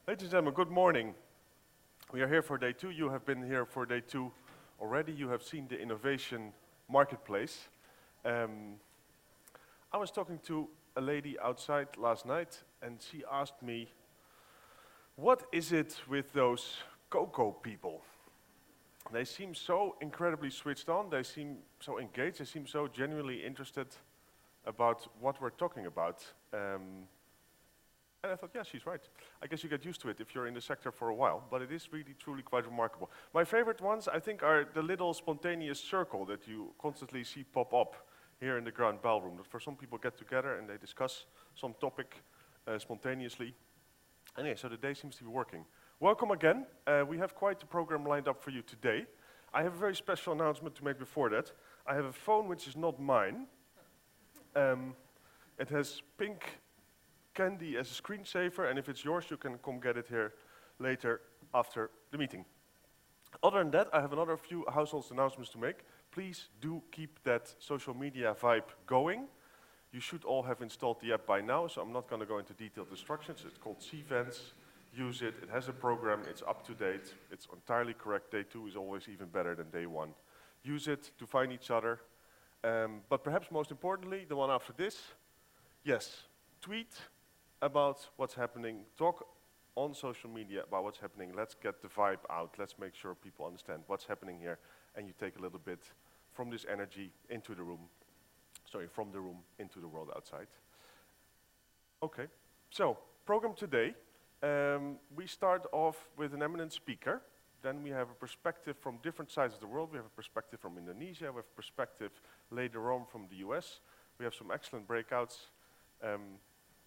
Ladies and gentlemen, good morning. We are here for day 2. You have been here for day 2 already. You have seen the innovation marketplace. I was talking to a lady outside last night, and she asked me, what is it with those cocoa people? They seem so incredibly switched on, they seem so engaged, they seem so genuinely interested about what we're talking about. And I thought, yeah, she's right. I guess you get used to it if you're in the sector for a while, but it is really, truly quite remarkable. My favorite ones, I think, are the little spontaneous circle that you constantly see pop up here in the Grand Ballroom. That for some people get together and they discuss some topic spontaneously. And yeah, so the day seems to be working. Welcome again. We have quite a program lined up for you today. I have a very special announcement to make before that. I have a phone which is not mine. It has pink candy as a screensaver, and if it's yours, you can come get it here later after the meeting. Other than that, I have another few household announcements to make. Please do keep that social media vibe going. You should all have installed the app by now, so I'm not going to go into detailed instructions. It's called Cvents. Use it. It has a program. It's up to date. It's entirely correct. Day 2 is always even better than day 1. Use it to find each other. But perhaps most importantly, the one after this, yes, tweet about what's happening. Talk on social media about what's happening. Let's get the vibe out. Let's make sure people understand what's happening here, and you take a little bit from this energy into the room. Sorry, from the room into the world outside. Okay, so program today. We start off with an eminent speaker. Then we have a perspective from different sides of the world. We have a perspective from Indonesia. We have a perspective later on from the US. We have some excellent breakouts.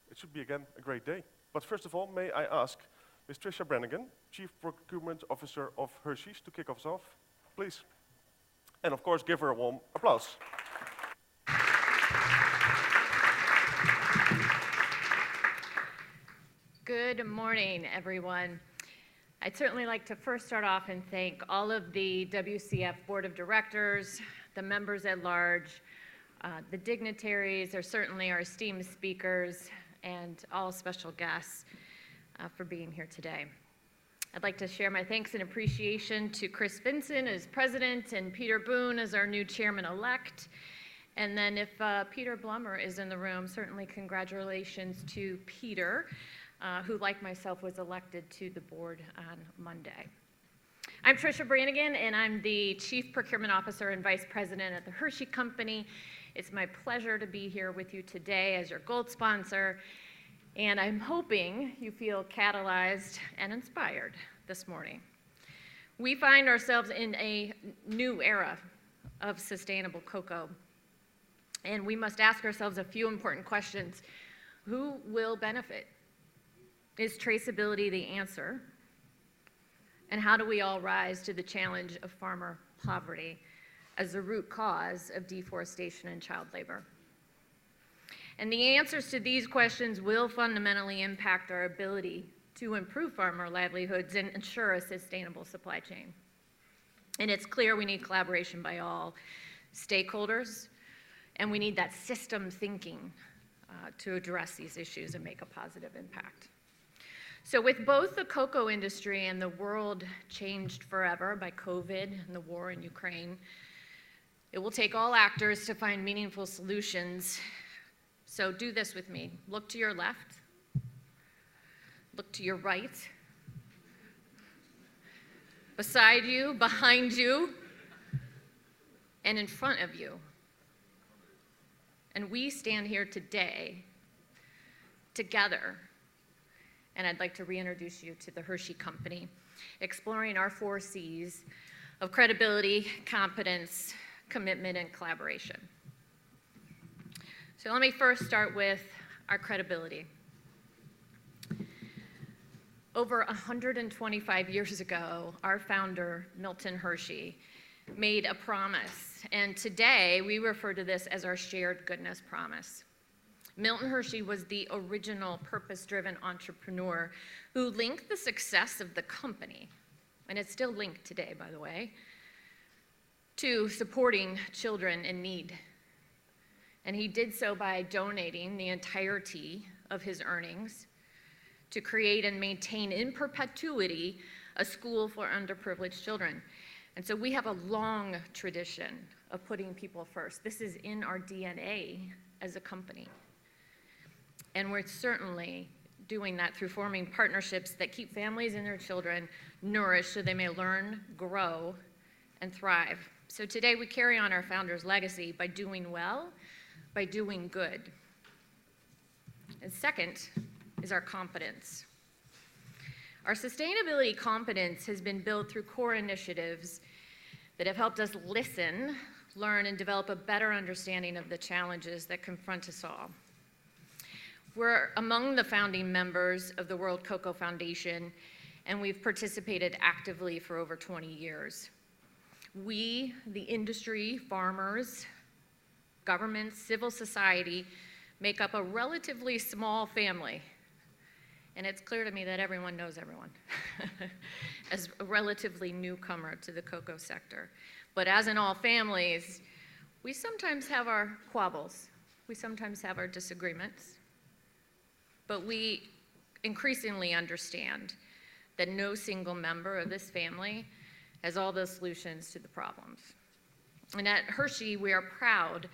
It should be, again, a great day. But first of all, may I ask Ms. Tricia Brannigan, Chief Procurement Officer of Hershey, to kick us off, please. And of course, give her a warm applause. Good morning, everyone. I'd certainly like to first start off and thank all of the WCF Board of Directors, the members at large, the dignitaries, or certainly our esteemed speakers, and all special guests for being here today. I'd like to share my thanks and appreciation to Chris Vincent as president and Peter Boone as our new chairman-elect. And then if Peter Blummer is in the room, certainly congratulations to Peter, who, like myself, was elected to the board on Monday. I'm Tricia Brannigan, and I'm the Chief Procurement Officer and Vice President at the Hershey Company. It's my pleasure to be here with you today as your gold sponsor, and I'm hoping you feel catalyzed and inspired this morning. We find ourselves in a new era of sustainable cocoa, and we must ask ourselves a few important questions. Who will benefit? Is traceability the answer? And how do we all rise to the challenge of farmer poverty as the root cause of deforestation and child labor? And the answers to these questions will fundamentally impact our ability to improve farmer livelihoods and ensure a sustainable supply chain. And it's clear we need collaboration by all stakeholders, and we need that system thinking to address these issues and make a positive impact. So with both the cocoa industry and the world changed forever by COVID and the war in Ukraine, it will take all actors to find meaningful solutions. So do this with me. Look to your left, look to your right, beside you, behind you, and in front of you. And we stand here today together, and I'd like to reintroduce you to the Hershey Company, exploring our 4 C's of credibility, competence, commitment, and collaboration. So let me first start with our credibility. Over 125 years ago, our founder, Milton Hershey, made a promise, and today we refer to this as our shared goodness promise. Milton Hershey was the original purpose-driven entrepreneur who linked the success of the company, and it's still linked today, by the way, to supporting children in need. And he did so by donating the entirety of his earnings to create and maintain in perpetuity a school for underprivileged children. And so we have a long tradition of putting people first. This is in our DNA as a company. And we're certainly doing that through forming partnerships that keep families and their children nourished so they may learn, grow, and thrive. So today we carry on our founder's legacy by doing well, by doing good. And second is our competence. Our sustainability competence has been built through core initiatives that have helped us listen, learn, and develop a better understanding of the challenges that confront us all. We're among the founding members of the World Cocoa Foundation, and we've participated actively for over 20 years. We, the industry, farmers, governments, civil society, make up a relatively small family. And it's clear to me that everyone knows everyone as a relatively newcomer to the cocoa sector. But as in all families, we sometimes have our quabbles. We sometimes have our disagreements. But we increasingly understand that no single member of this family has all the solutions to the problems. And at Hershey, we are proud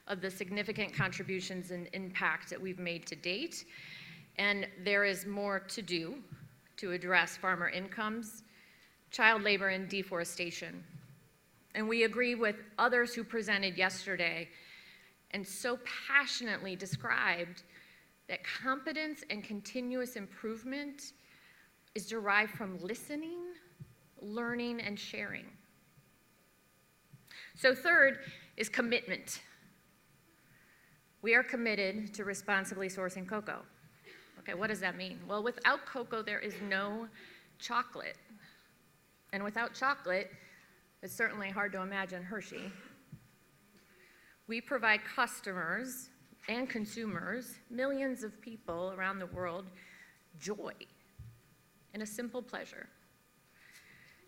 of the significant contributions and impact that we've made to date. And there is more to do to address farmer incomes, child labor, and deforestation. And we agree with others who presented yesterday and so passionately described that competence and continuous improvement is derived from listening, learning, and sharing. So third is commitment. We are committed to responsibly sourcing cocoa. Okay, what does that mean? Well, without cocoa, there is no chocolate. And without chocolate, it's certainly hard to imagine Hershey. We provide customers and consumers, millions of people around the world, joy and a simple pleasure.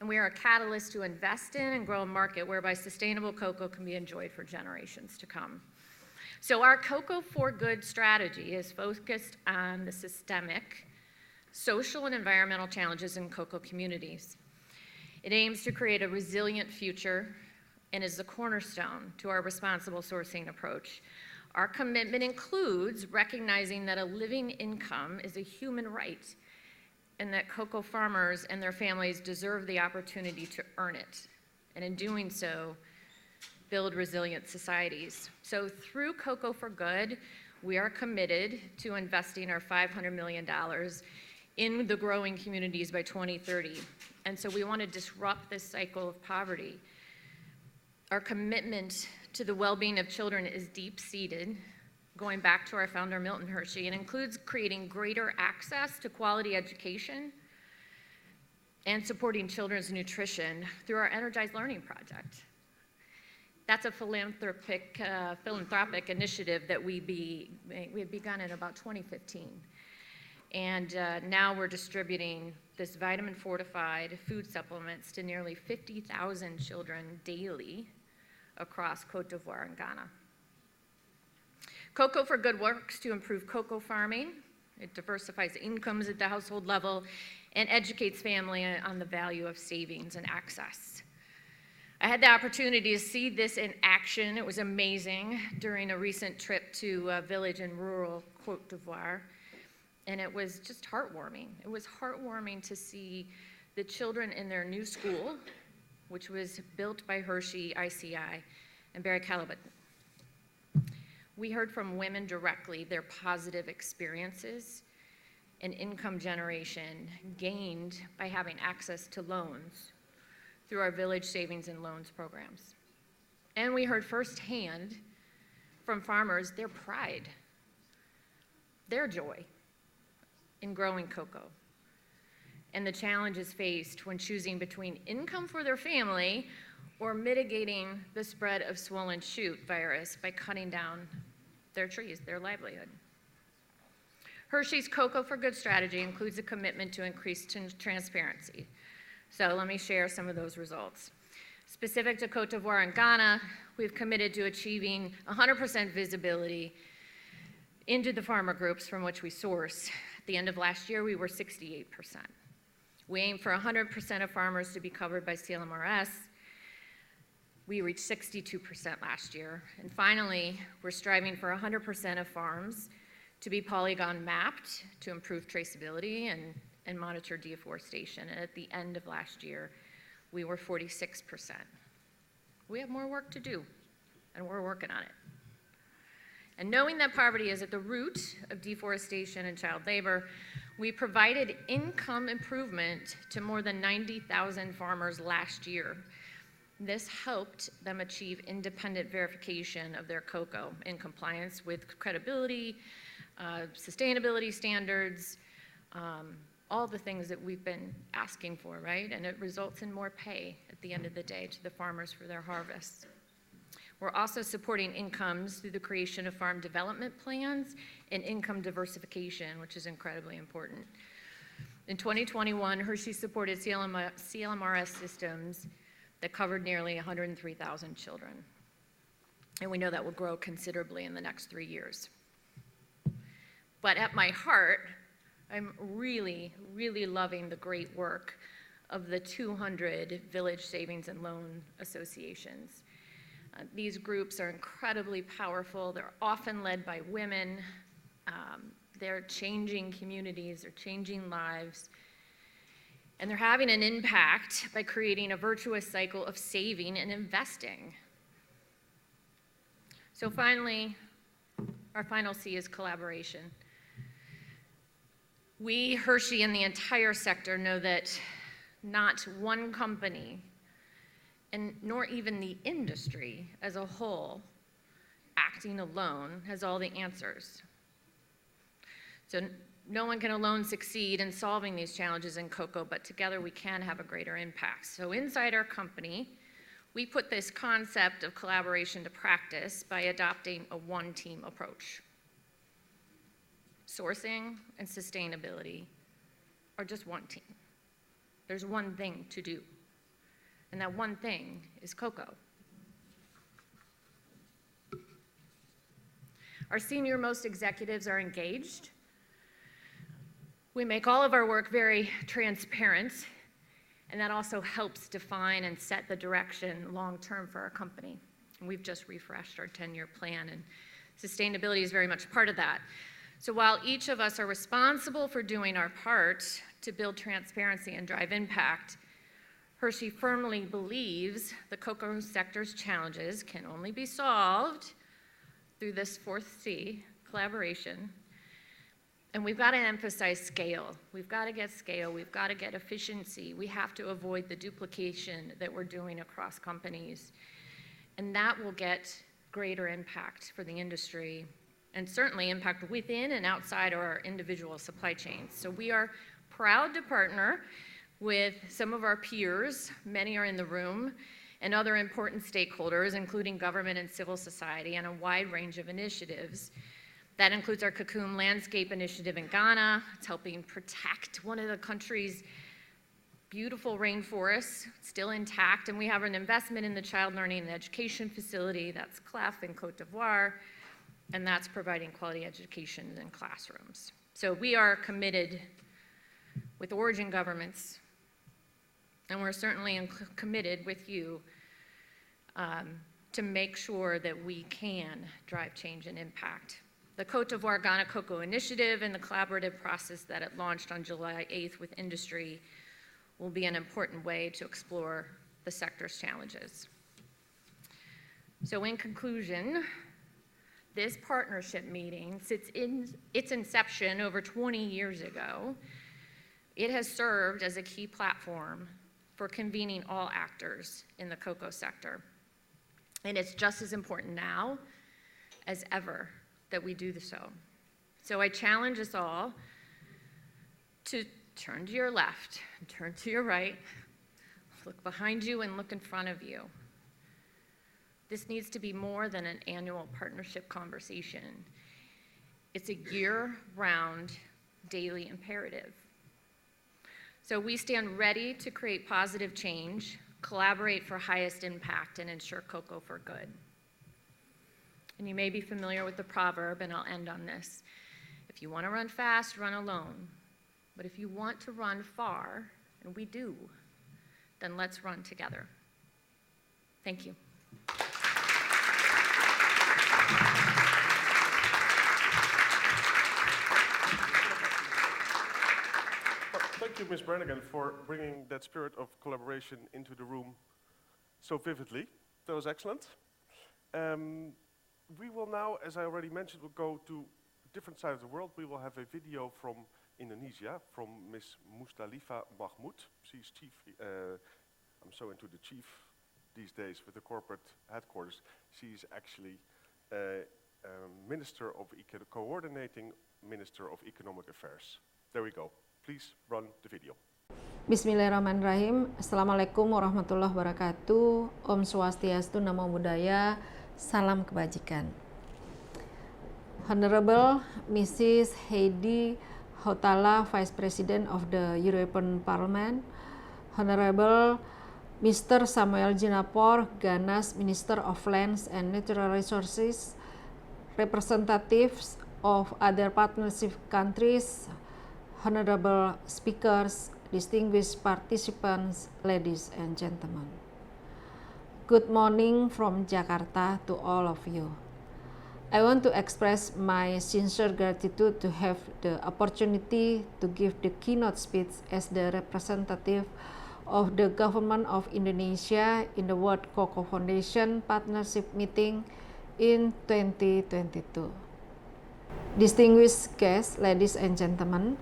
And we are a catalyst to invest in and grow a market whereby sustainable cocoa can be enjoyed for generations to come. So our Cocoa for Good strategy is focused on the systemic, social, and environmental challenges in cocoa communities. It aims to create a resilient future and is the cornerstone to our responsible sourcing approach. Our commitment includes recognizing that a living income is a human right and that cocoa farmers and their families deserve the opportunity to earn it. And in doing so, build resilient societies. So through Cocoa for Good, we are committed to investing our $500 million in the growing communities by 2030. And so we want to disrupt this cycle of poverty. Our commitment to the well-being of children is deep-seated, going back to our founder, Milton Hershey, and includes creating greater access to quality education and supporting children's nutrition through our Energized Learning Project. That's a philanthropic initiative that we had begun in about 2015. And now we're distributing this vitamin-fortified food supplements to nearly 50,000 children daily across Cote d'Ivoire and Ghana. Cocoa for Good works to improve cocoa farming. It diversifies incomes at the household level and educates family on the value of savings and access. I had the opportunity to see this in action. It was amazing during a recent trip to a village in rural Cote d'Ivoire, and it was just heartwarming. It was heartwarming to see the children in their new school, which was built by Hershey, ICI, and Barry Callebaut. We heard from women directly their positive experiences and income generation gained by having access to loans through our village savings and loans programs. And we heard firsthand from farmers their pride, their joy in growing cocoa, and the challenges faced when choosing between income for their family or mitigating the spread of swollen shoot virus by cutting down their trees, their livelihood. Hershey's Cocoa for Good strategy includes a commitment to increase transparency. So let me share some of those results. Specific to Cote d'Ivoire and Ghana, we've committed to achieving 100% visibility into the farmer groups from which we source. At the end of last year, we were 68%. We aim for 100% of farmers to be covered by CLMRS. We reached 62% last year. And finally, we're striving for 100% of farms to be polygon mapped to improve traceability and monitor deforestation. And at the end of last year, we were 46%. We have more work to do, and we're working on it. And knowing that poverty is at the root of deforestation and child labor, we provided income improvement to more than 90,000 farmers last year. This helped them achieve independent verification of their cocoa in compliance with credibility, sustainability standards, all the things that we've been asking for, right? And it results in more pay at the end of the day to the farmers for their harvests. We're also supporting incomes through the creation of farm development plans and income diversification, which is incredibly important. In 2021, Hershey supported CLMRS systems that covered nearly 103,000 children. And we know that will grow considerably in the next 3 years. But at my heart, I'm really, really loving the great work of the 200 village savings and loan associations. These groups are incredibly powerful. They're often led by women. They're changing communities, they're changing lives. And they're having an impact by creating a virtuous cycle of saving and investing. So finally, our final C is collaboration. We, Hershey, and the entire sector know that not one company, and nor even the industry as a whole, acting alone, has all the answers. So no one can alone succeed in solving these challenges in cocoa, but together we can have a greater impact. So inside our company, we put this concept of collaboration to practice by adopting a one-team approach. Sourcing and sustainability are just one team. There's one thing to do. And that one thing is cocoa. Our senior-most executives are engaged. We make all of our work very transparent, and that also helps define and set the direction long-term for our company. And we've just refreshed our 10-year plan, and sustainability is very much part of that. So while each of us are responsible for doing our part to build transparency and drive impact, Hershey firmly believes the cocoa sector's challenges can only be solved through this fourth C, collaboration. And we've got to emphasize scale. We've got to get scale. We've got to get efficiency. We have to avoid the duplication that we're doing across companies. And that will get greater impact for the industry and certainly impact within and outside our individual supply chains. So we are proud to partner with some of our peers, many are in the room, and other important stakeholders, including government and civil society, and a wide range of initiatives. That includes our Cocoon Landscape Initiative in Ghana. It's helping protect one of the country's beautiful rainforests, still intact, and we have an investment in the Child Learning and Education Facility, that's CLEF in Cote d'Ivoire, and that's providing quality education in classrooms. So we are committed with origin governments, and we're certainly committed with you to make sure that we can drive change and impact. The Cote d'Ivoire Ghana Cocoa Initiative and the collaborative process that it launched on July 8th with industry will be an important way to explore the sector's challenges. So in conclusion, this partnership meeting, since its inception over 20 years ago, it has served as a key platform for convening all actors in the cocoa sector. And it's just as important now as ever that we do so. So I challenge us all to turn to your left, and turn to your right, look behind you and look in front of you. This needs to be more than an annual partnership conversation. It's a year-round daily imperative. So we stand ready to create positive change, collaborate for highest impact, and ensure cocoa for good. And you may be familiar with the proverb, and I'll end on this. If you want to run fast, run alone. But if you want to run far, and we do, then let's run together. Thank you. Thank you, Ms. Brannigan, for bringing that spirit of collaboration into the room so vividly. That was excellent. We will now, as I already mentioned, we'll go to different sides of the world. We will have a video from Indonesia, from Ms. Musdhalifah Machmud. She's chief, I'm so into the chief these days with the corporate headquarters. She's actually coordinating Minister of Economic Affairs. There we go. Please run the video. Bismillahirrahmanirrahim. Assalamualaikum warahmatullahi wabarakatuh. Om Swastiastu, Namo Buddhaya. Salam kebajikan. Honorable Mrs. Heidi Hautala, Vice President of the European Parliament. Honorable Mr. Samuel Jinapor, Ghana's Minister of Lands and Natural Resources. Representatives of other partnership countries. Honorable speakers, distinguished participants, ladies and gentlemen. Good morning from Jakarta to all of you. I want to express my sincere gratitude to have the opportunity to give the keynote speech as the representative of the Government of Indonesia in the World Cocoa Foundation Partnership Meeting in 2022. Distinguished guests, ladies and gentlemen,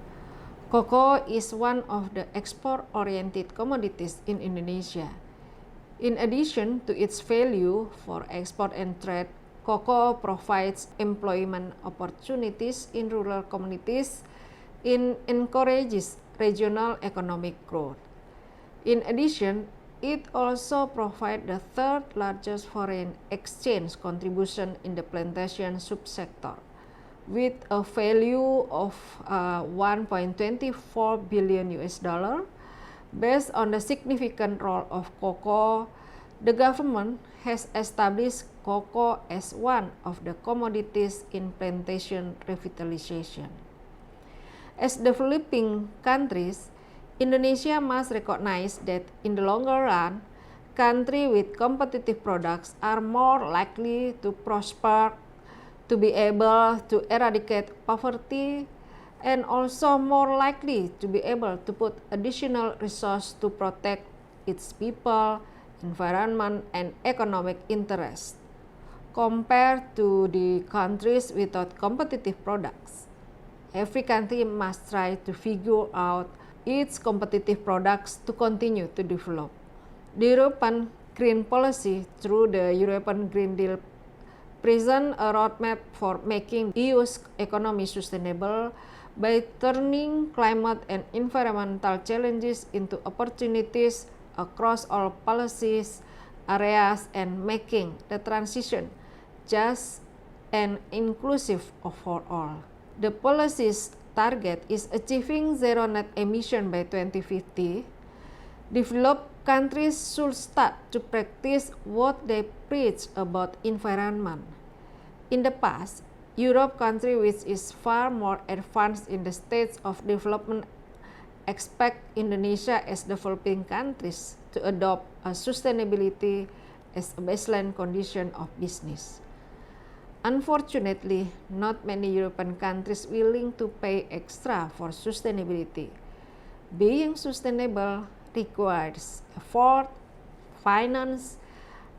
cocoa is one of the export-oriented commodities in Indonesia. In addition to its value for export and trade, cocoa provides employment opportunities in rural communities and encourages regional economic growth. In addition, it also provides the third largest foreign exchange contribution in the plantation subsector, with a value of $1.24 billion US. Based on the significant role of cocoa, the government has established cocoa as one of the commodities in plantation revitalization. As developing countries, Indonesia must recognize that in the longer run, countries with competitive products are more likely to prosper, to be able to eradicate poverty, and also more likely to be able to put additional resources to protect its people, environment, and economic interests, compared to the countries without competitive products. Every country must try to figure out its competitive products to continue to develop. The European Green Policy, through the European Green Deal, present a roadmap for making EU's economy sustainable by turning climate and environmental challenges into opportunities across all policies areas and making the transition just and inclusive for all. The policy's target is achieving zero net emission by 2050. Developed countries should start to practice what they preach about environment. In the past, Europe country, which is far more advanced in the stage of development, expect Indonesia as developing countries to adopt a sustainability as a baseline condition of business. Unfortunately, not many European countries willing to pay extra for sustainability. Being sustainable requires effort, finance,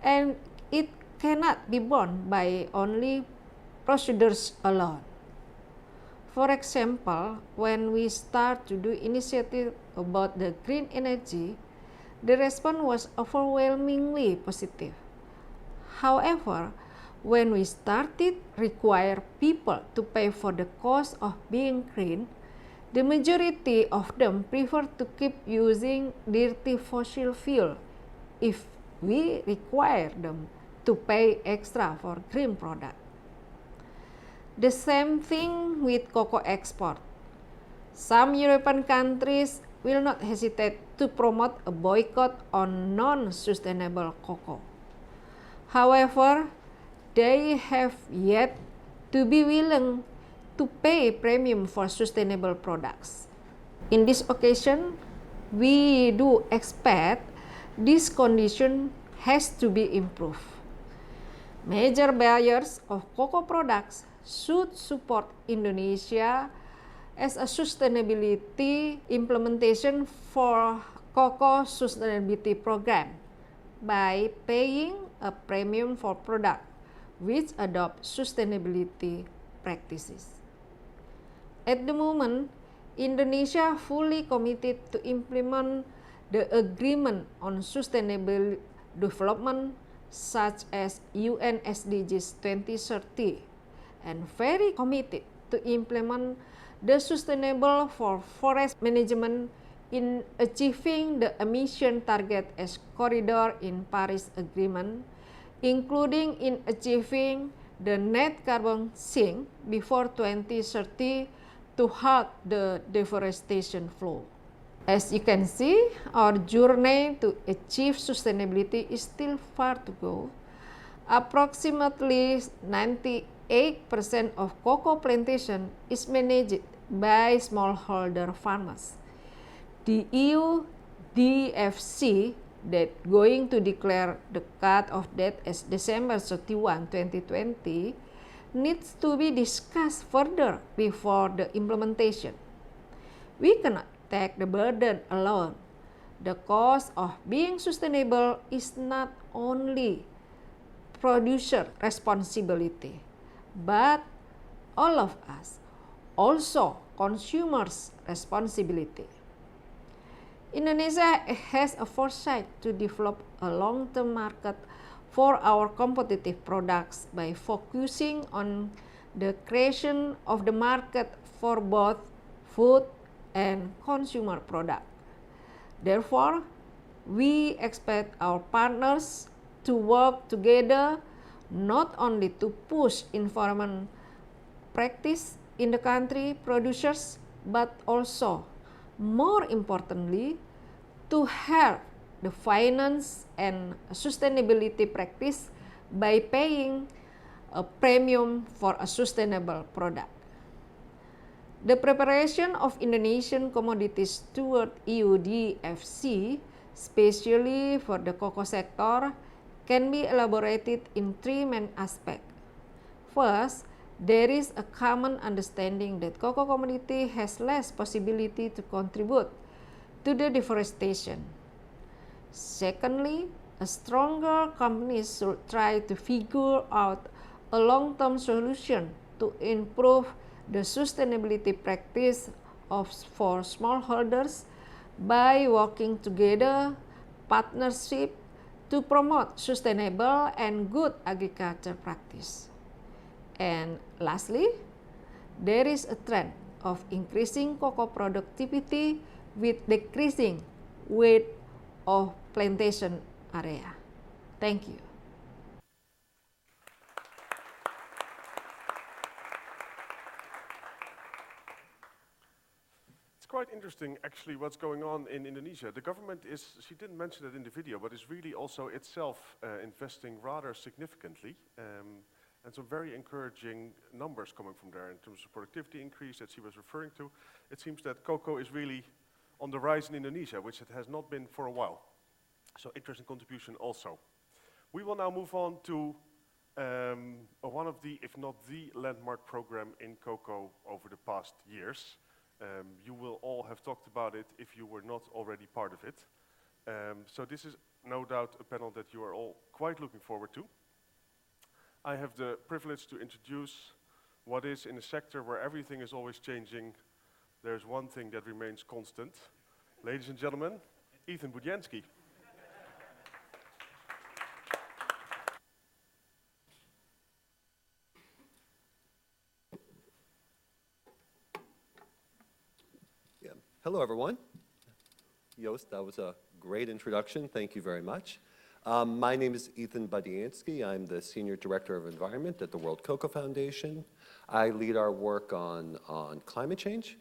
and it cannot be borne by only procedures alone. For example, when we start to do initiative about the green energy, the response was overwhelmingly positive. However, when we started require people to pay for the cost of being green, the majority of them prefer to keep using dirty fossil fuel if we require them to pay extra for green product. The same thing with cocoa export. Some European countries will not hesitate to promote a boycott on non-sustainable cocoa. However, they have yet to be willing to pay premium for sustainable products. In this occasion, we do expect this condition has to be improved. Major buyers of cocoa products should support Indonesia as a sustainability implementation for cocoa sustainability program by paying a premium for products which adopt sustainability practices. At the moment, Indonesia fully committed to implement the agreement on sustainable development such as UN SDGs 2030 and very committed to implement the sustainable for forest management in achieving the emission target as corridor in Paris Agreement, including in achieving the net carbon sink before 2030 to halt the deforestation flow. As you can see, our journey to achieve sustainability is still far to go. Approximately 98% of cocoa plantation is managed by smallholder farmers. The EU DFC that going to declare the cut-off date as December 31, 2020 needs to be discussed further before the implementation. We cannot take the burden alone. The cost of being sustainable is not only producer responsibility, but all of us, also consumers' responsibility. Indonesia has a foresight to develop a long-term market for our competitive products by focusing on the creation of the market for both food and consumer products. Therefore, we expect our partners to work together not only to push environment practice in the country producers, but also, more importantly, to help the finance and sustainability practice by paying a premium for a sustainable product. The preparation of Indonesian commodities toward EU DFC, especially for the cocoa sector, can be elaborated in three main aspects. First, there is a common understanding that cocoa commodity has less possibility to contribute to the deforestation. Secondly, a stronger companies should try to figure out a long-term solution to improve the sustainability practice for smallholders by working together, partnership to promote sustainable and good agriculture practice. And lastly, there is a trend of increasing cocoa productivity with decreasing weight of plantation area. Thank you. It's quite interesting actually what's going on in Indonesia. The government is, she didn't mention it in the video, but is really also itself investing rather significantly. And some very encouraging numbers coming from there in terms of productivity increase that she was referring to. It seems that cocoa is really on the rise in Indonesia, which it has not been for a while. So interesting contribution also. We will now move on to one of the, if not the landmark program in cocoa over the past years. You will all have talked about it if you were not already part of it. So this is no doubt a panel that you are all quite looking forward to. I have the privilege to introduce what is in a sector where everything is always changing. There's one thing that remains constant. Ladies and gentlemen, Ethan Budiansky. Yeah. Hello, everyone. Joost, that was a great introduction. Thank you very much. My name is Ethan Budiansky. I'm the Senior Director of Environment at the World Cocoa Foundation. I lead our work on climate change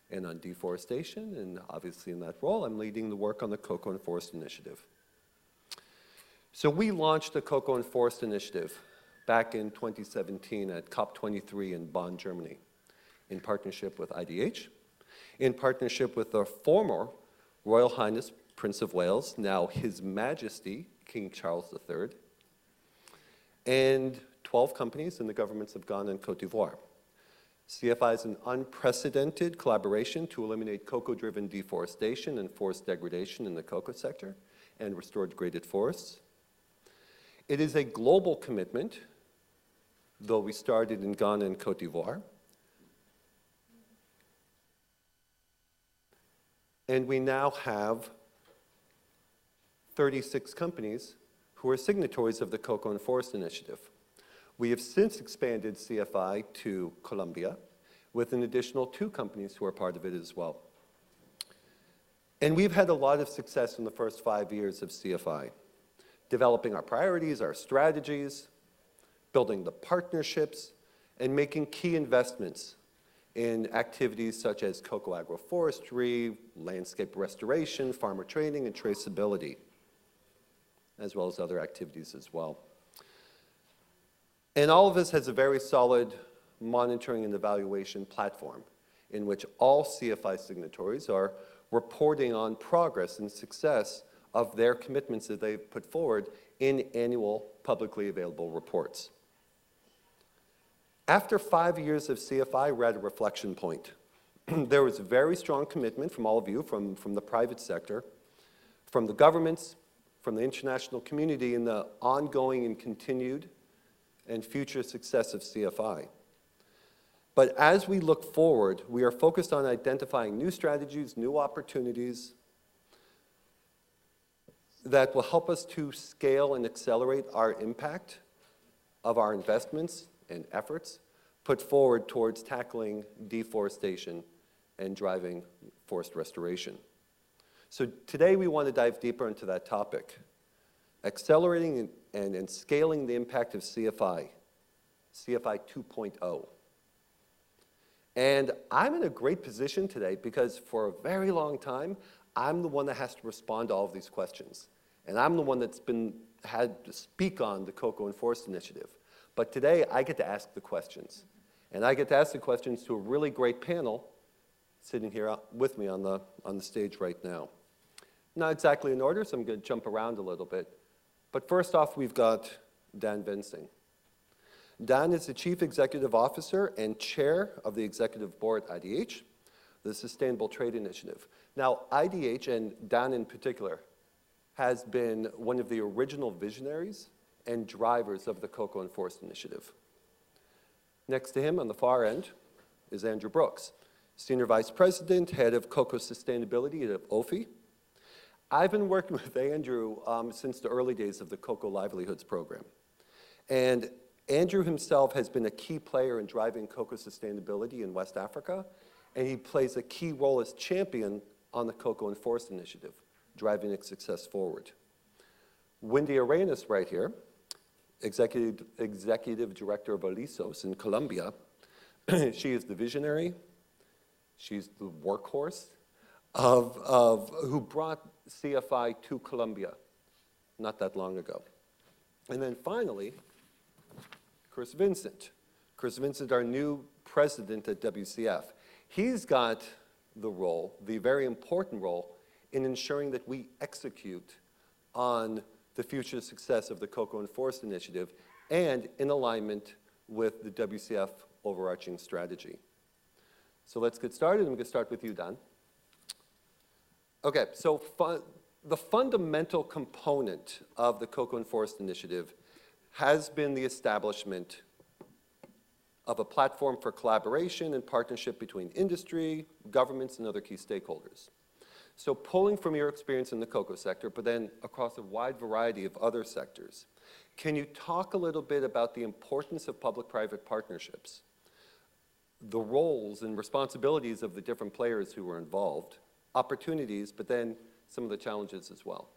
and on deforestation, and obviously in that role, I'm leading the work on the Cocoa and Forest Initiative. So we launched the Cocoa and Forest Initiative back in 2017 at COP23 in Bonn, Germany. in partnership with IDH, in partnership with the former Royal Highness Prince of Wales, now His Majesty King Charles III, and 12 companies in the governments of Ghana and Cote d'Ivoire. CFI is an unprecedented collaboration to eliminate cocoa-driven deforestation and forest degradation in the cocoa sector and restore degraded forests. It is a global commitment, though we started in Ghana and Cote d'Ivoire. And we now have 36 companies who are signatories of the Cocoa and Forest Initiative. We have since expanded CFI to Colombia with an additional 2 companies who are part of it as well. And we've had a lot of success in the first 5 years of CFI, developing our priorities, our strategies, building the partnerships, and making key investments in activities such as cocoa agroforestry, landscape restoration, farmer training, and traceability, as well as other activities as well. And all of this has a very solid monitoring and evaluation platform in which all CFI signatories are reporting on progress and success of their commitments that they've put forward in annual publicly available reports. After 5 years of CFI, we're at a reflection point. There was a very strong commitment from all of you, from the private sector, from the governments, from the international community in the ongoing and continued and future success of CFI. But as we look forward, we are focused on identifying new strategies, new opportunities that will help us to scale and accelerate our impact of our investments and efforts put forward towards tackling deforestation and driving forest restoration. So today we want to dive deeper into that topic, accelerating and scaling the impact of CFI 2.0. And I'm in a great position today because for a very long time, I'm the one that has to respond to all of these questions. And I'm the one that's had to speak on the Cocoa and Forest Initiative. But today, I get to ask the questions. And I get to ask the questions to a really great panel sitting here with me on the stage right now. Not exactly in order, so I'm going to jump around a little bit. But first off, we've got Daan Wensing. Daan is the Chief Executive Officer and Chair of the Executive Board at IDH, the Sustainable Trade Initiative. Now, IDH, and Daan in particular, has been one of the original visionaries and drivers of the Cocoa and Forest Initiative. Next to him on the far end is Andrew Brooks, Senior Vice President, Head of Cocoa Sustainability at OFI. I've been working with Andrew since the early days of the Cocoa Livelihoods Program. And Andrew himself has been a key player in driving cocoa sustainability in West Africa, and he plays a key role as champion on the Cocoa and Forest Initiative, driving its success forward. Wendy Arenas right here, Executive Director of Alisos in Colombia. She is the visionary. She's the workhorse who brought CFI to Colombia not that long ago. And then finally, Chris Vincent. Chris Vincent, our new president at WCF. He's got the role, the very important role, in ensuring that we execute on the future success of the Cocoa and Forest Initiative and in alignment with the WCF overarching strategy. So let's get started. I'm going to start with you, Daan. Okay, so the fundamental component of the Cocoa and Forest Initiative has been the establishment of a platform for collaboration and partnership between industry, governments, and other key stakeholders. So pulling from your experience in the cocoa sector, but then across a wide variety of other sectors, can you talk a little bit about the importance of public-private partnerships, the roles and responsibilities of the different players who were involved, opportunities, but then some of the challenges as well?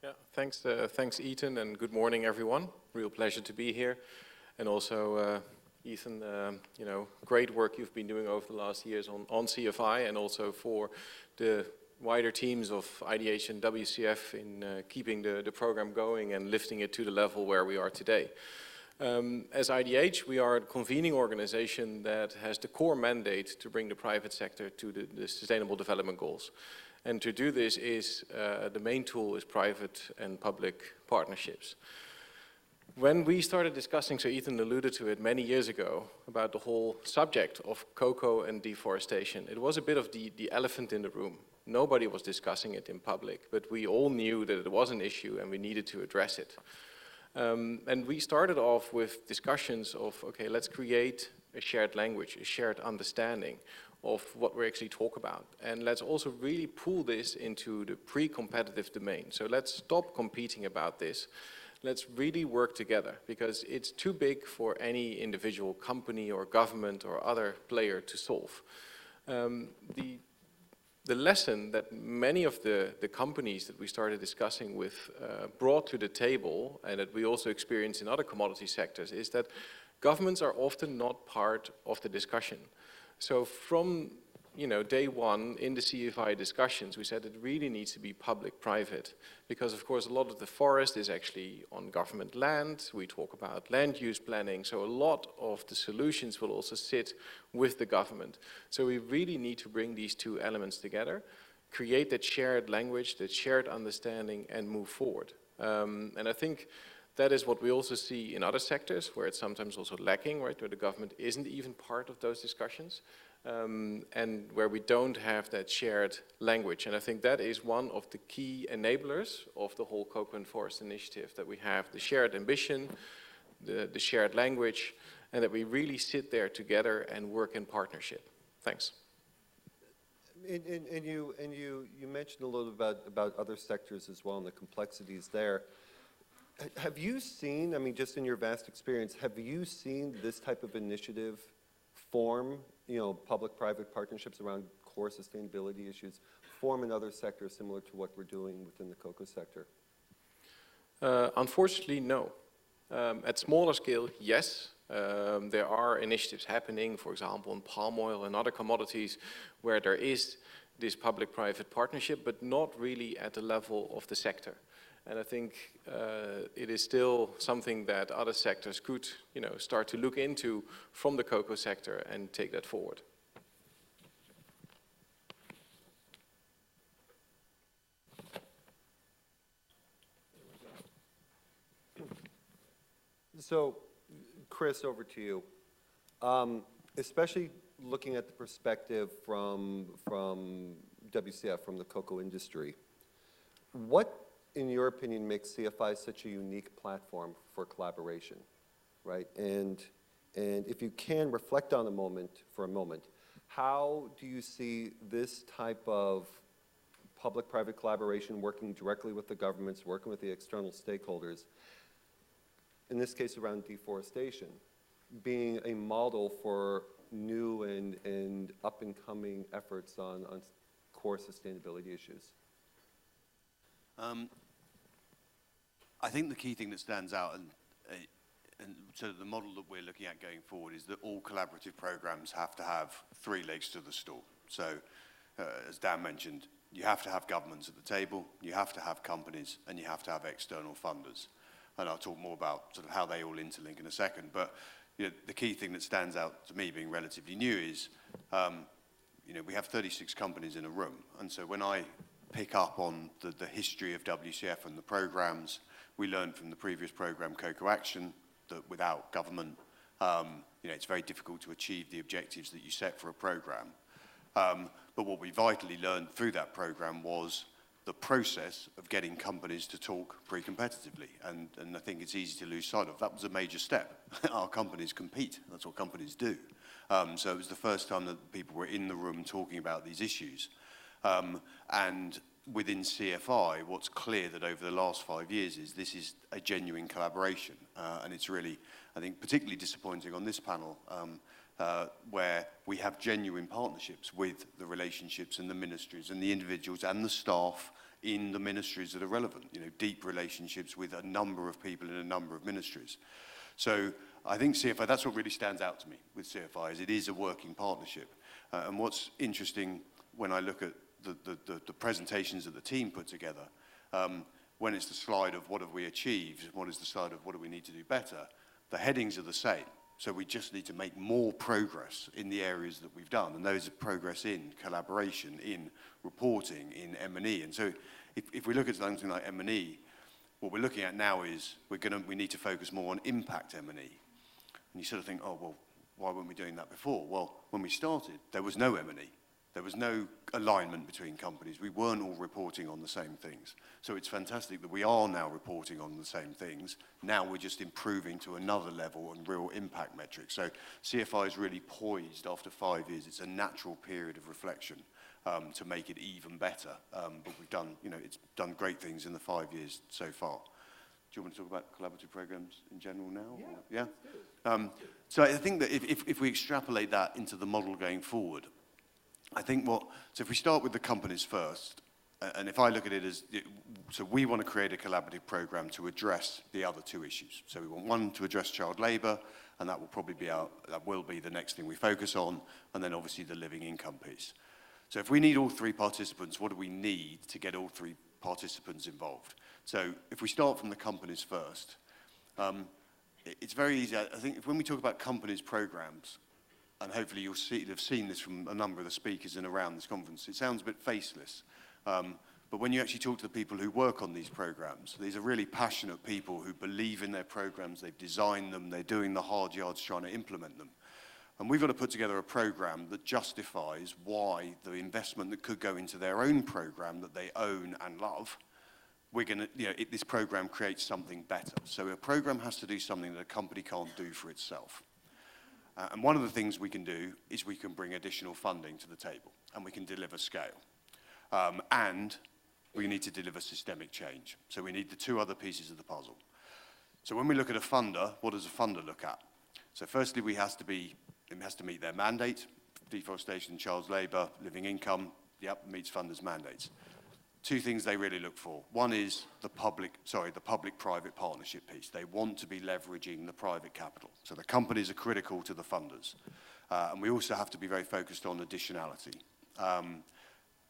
Yeah, thanks Ethan, and good morning everyone. Real pleasure to be here. And also Ethan, great work you've been doing over the last years on CFI and also for the wider teams of IDH and WCF in keeping the program going and lifting it to the level where we are today. As IDH, we are a convening organization that has the core mandate to bring the private sector to the Sustainable Development Goals. And to do this is, the main tool is private and public partnerships. When we started discussing, so Ethan alluded to it many years ago, about the whole subject of cocoa and deforestation, it was a bit of the elephant in the room. Nobody was discussing it in public, but we all knew that it was an issue and we needed to address it. And we started off with discussions of, okay, let's create a shared language, a shared understanding of what we actually talk about. And let's also really pull this into the pre-competitive domain. So let's stop competing about this. Let's really work together, because it's too big for any individual company or government or other player to solve. The lesson that many of the companies that we started discussing with brought to the table, and that we also experience in other commodity sectors, is that governments are often not part of the discussion. So from day one in the CFI discussions, we said it really needs to be public-private, because of course a lot of the forest is actually on government land. We talk about land use planning, so a lot of the solutions will also sit with the government. So we really need to bring these two elements together, create that shared language, that shared understanding, and move forward. And I think that is what we also see in other sectors, where it's sometimes also lacking, right, where the government isn't even part of those discussions. And where we don't have that shared language. And I think that is one of the key enablers of the whole Cocoa&Forests initiative, that we have the shared ambition, the shared language, and that we really sit there together and work in partnership. Thanks. And you mentioned a little about other sectors as well and the complexities there. Have you seen, I mean, just in your vast experience, have you seen this type of initiative form, public-private partnerships around core sustainability issues, form in other sectors similar to what we're doing within the cocoa sector? Unfortunately, no. At smaller scale, yes. There are initiatives happening, for example, in palm oil and other commodities, where there is this public-private partnership, but not really at the level of the sector. And I think it is still something that other sectors could, start to look into from the cocoa sector and take that forward. So, Chris, over to you. Especially looking at the perspective from WCF, from the cocoa industry, what, in your opinion, makes CFI such a unique platform for collaboration, right? And if you can reflect on for a moment, how do you see this type of public-private collaboration, working directly with the governments, working with the external stakeholders, in this case around deforestation, being a model for new and up-and-coming efforts on core sustainability issues? I think the key thing that stands out, and so the model that we're looking at going forward, is that all collaborative programs have to have three legs to the stool. So, as Dan mentioned, you have to have governments at the table, you have to have companies, and you have to have external funders. And I'll talk more about sort of how they all interlink in a second. But the key thing that stands out to me, being relatively new, is we have 36 companies in a room, and so when I pick up on the history of WCF and the programs, we learned from the previous program, Cocoa Action, that without government, it's very difficult to achieve the objectives that you set for a program. But what we vitally learned through that program was the process of getting companies to talk pre-competitively, and I think it's easy to lose sight of. That was a major step. Our companies compete. That's what companies do. So it was the first time that people were in the room talking about these issues. And within CFI, what's clear that over the last 5 years is this is a genuine collaboration. And it's really, I think, particularly disappointing on this panel, where we have genuine partnerships with the relationships and the ministries and the individuals and the staff in the ministries that are relevant, deep relationships with a number of people in a number of ministries. So I think CFI, that's what really stands out to me with CFI, is it is a working partnership. And what's interesting when I look at the presentations that the team put together, when it's the slide of what have we achieved, what is the slide of what do we need to do better, The headings are the same. So we just need to make more progress in the areas that we've done. And those are progress in collaboration, in reporting, in M&E. And so if we look at something like M&E, what we're looking at now is we need to focus more on impact M&E. And you sort of think, oh, well, why weren't we doing that before? Well, when we started, there was no M&E. There was no alignment between companies. We weren't all reporting on the same things. So it's fantastic that we are now reporting on the same things. Now we're just improving to another level and real impact metrics. So CFI is really poised after 5 years. It's a natural period of reflection to make it even better. But we've done, it's done great things in the 5 years so far. Do you want to talk about collaborative programs in general now? Yeah? So I think that if we extrapolate that into the model going forward, I think so if we start with the companies first, and if I look at it as, so we want to create a collaborative program to address the other two issues. So we want one to address child labour, and that will probably be the next thing we focus on, and then obviously the living income piece. So if we need all three participants, what do we need to get all three participants involved? So if we start from the companies first, it's very easy. I think when we talk about companies programs, and hopefully you'll have seen this from a number of the speakers in around this conference, it sounds a bit faceless. But when you actually talk to the people who work on these programs, these are really passionate people who believe in their programs, they've designed them, they're doing the hard yards trying to implement them. And we've got to put together a program that justifies why the investment that could go into their own program that they own and love, this program creates something better. So a program has to do something that a company can't do for itself. And one of the things we can do is we can bring additional funding to the table, and we can deliver scale. And we need to deliver systemic change. So we need the two other pieces of the puzzle. So when we look at a funder, what does a funder look at? So firstly, it has to meet their mandate, deforestation, child labour, living income, meets funders' mandates. Two things they really look for. One is the public-private partnership piece. They want to be leveraging the private capital. So the companies are critical to the funders. And we also have to be very focused on additionality.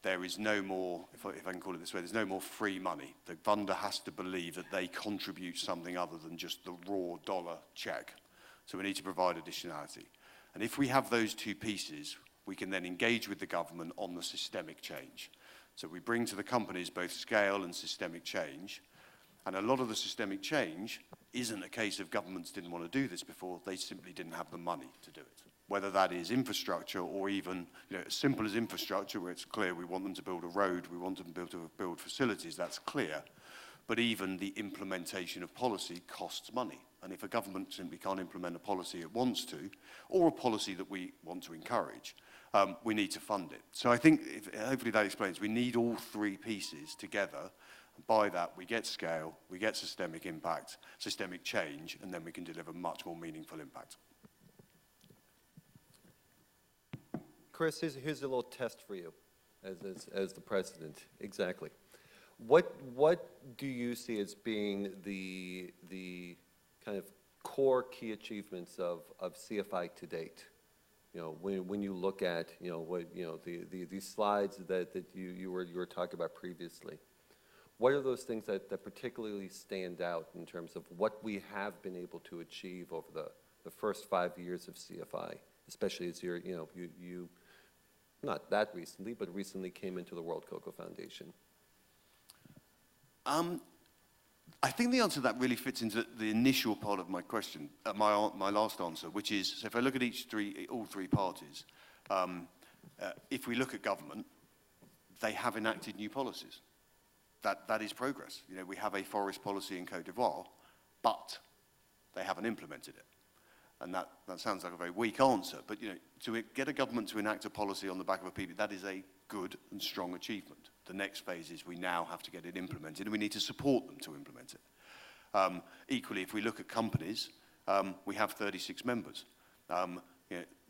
There is no more, if I can call it this way, there's no more free money. The funder has to believe that they contribute something other than just the raw dollar check. So we need to provide additionality. And if we have those two pieces, we can then engage with the government on the systemic change. So we bring to the companies both scale and systemic change. And a lot of the systemic change isn't a case of governments didn't want to do this before, they simply didn't have the money to do it. Whether that is infrastructure or even as simple as infrastructure, where it's clear we want them to build a road, we want them to build facilities, that's clear. But even the implementation of policy costs money. And if a government simply can't implement a policy it wants to, or a policy that we want to encourage, we need to fund it. So I think, hopefully that explains, we need all three pieces together. By that, we get scale, we get systemic impact, systemic change, and then we can deliver much more meaningful impact. Chris, here's a little test for you as the president. Exactly. What do you see as being the kind of core key achievements of CFI to date? When you look at these slides that you were talking about previously, what are those things that particularly stand out in terms of what we have been able to achieve over the first 5 years of CFI, especially as you not that recently, but recently came into the World Cocoa Foundation? I think the answer to that really fits into the initial part of my question, my last answer, which is, so if I look at all three parties, if we look at government, they have enacted new policies. That is progress. We have a forest policy in Côte d'Ivoire, but they haven't implemented it. And that sounds like a very weak answer, but to get a government to enact a policy on the back of a PB, that is a good and strong achievement. The next phase is we now have to get it implemented, and we need to support them to implement it. Equally, if we look at companies, we have 36 members.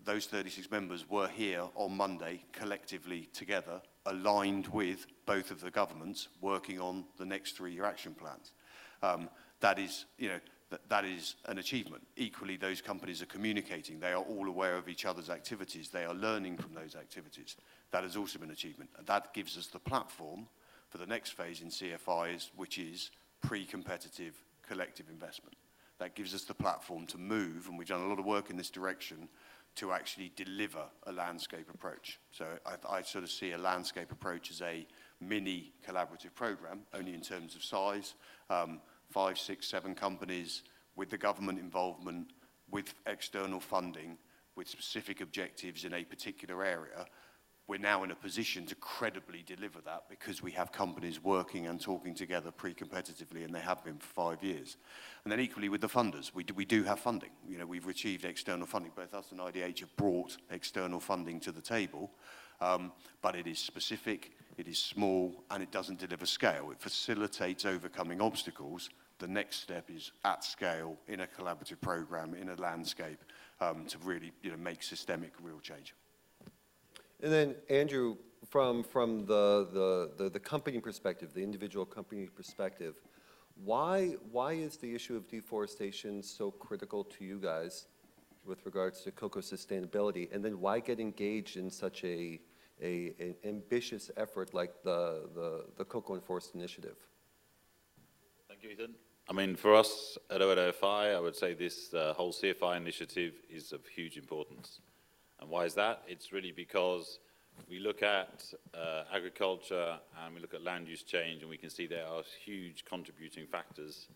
Those 36 members were here on Monday, collectively together, aligned with both of the governments, working on the next 3-year action plans. That is an achievement. Equally, those companies are communicating. They are all aware of each other's activities. They are learning from those activities. That has also been an achievement. And that gives us the platform for the next phase in CFIs, which is pre-competitive collective investment. that gives us the platform to move, and we've done a lot of work in this direction, to actually deliver a landscape approach. So I sort of see a landscape approach as a mini collaborative program, only in terms of size, 5, 6, 7 companies with the government involvement, with external funding, with specific objectives in a particular area. We're now in a position to credibly deliver that because we have companies working and talking together pre-competitively, and they have been for 5 years. And then equally with the funders, we do have funding. You know, we've achieved external funding. Both us and IDH have brought external funding to the table, but it is specific, it is small, and it doesn't deliver scale. It facilitates overcoming obstacles. The next step is at scale, in a collaborative program, in a landscape, to really, you know, make systemic real change. And then, Andrew, from the company perspective, the individual company perspective, why is the issue of deforestation so critical to you guys with regards to cocoa sustainability? And then why get engaged in such an ambitious effort like the Cocoa&Forests initiative? Thank you, Ethan. I mean, for us at OFI, I would say this whole CFI initiative is of huge importance. And why is that? It's really because we look at agriculture and we look at land use change, and we can see there are huge contributing factors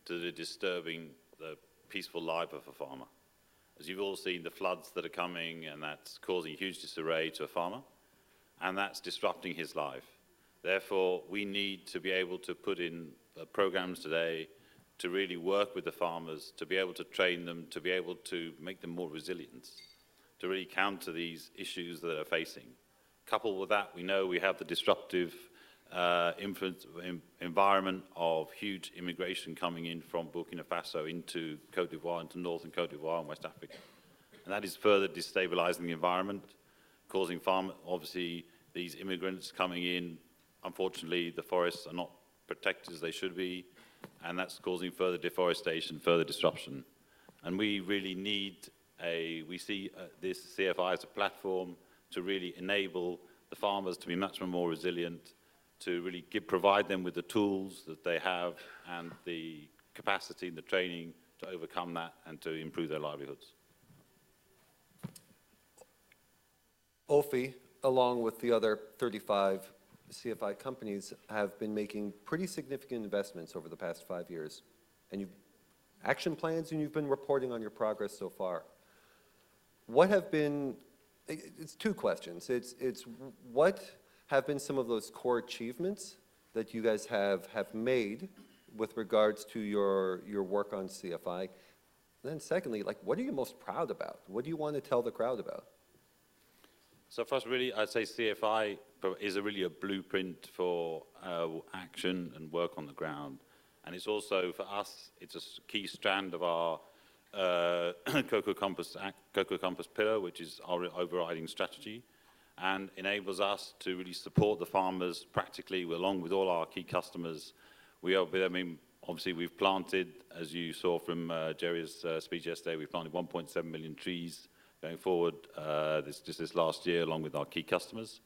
to the disturbing the peaceful life of a farmer. As you've all seen, the floods that are coming, and that's causing huge disarray to a farmer, and that's disrupting his life. Therefore, we need to be able to put in programs today to really work with the farmers, to be able to train them, to be able to make them more resilient, to really counter these issues that they're facing. Coupled with that, we know we have the disruptive environment of huge immigration coming in from Burkina Faso into Côte d'Ivoire, into northern Côte d'Ivoire and West Africa. And that is further destabilizing the environment, causing obviously, these immigrants coming in. Unfortunately, the forests are not protected as they should be, and that's causing further deforestation, further disruption. And we really need we see this CFI as a platform to really enable the farmers to be much more resilient, to really provide them with the tools that they have and the capacity and the training to overcome that and to improve their livelihoods. OFI, along with the other 35 CFI companies, have been making pretty significant investments over the past 5 years. And you've action plans, and you've been reporting on your progress so far. What have been, it's 2 questions. It's what have been some of those core achievements that you guys have made with regards to your work on CFI? And then secondly, like, what are you most proud about? What do you want to tell the crowd about? So for us, really, I'd say CFI is really a blueprint for action and work on the ground. And it's also, for us, it's a key strand of our Cocoa Compass pillar, which is our overriding strategy, and enables us to really support the farmers practically, along with all our key customers. Obviously, we've planted, as you saw from Jerry's speech yesterday, we've planted 1.7 million trees going forward this last year, along with our key customers.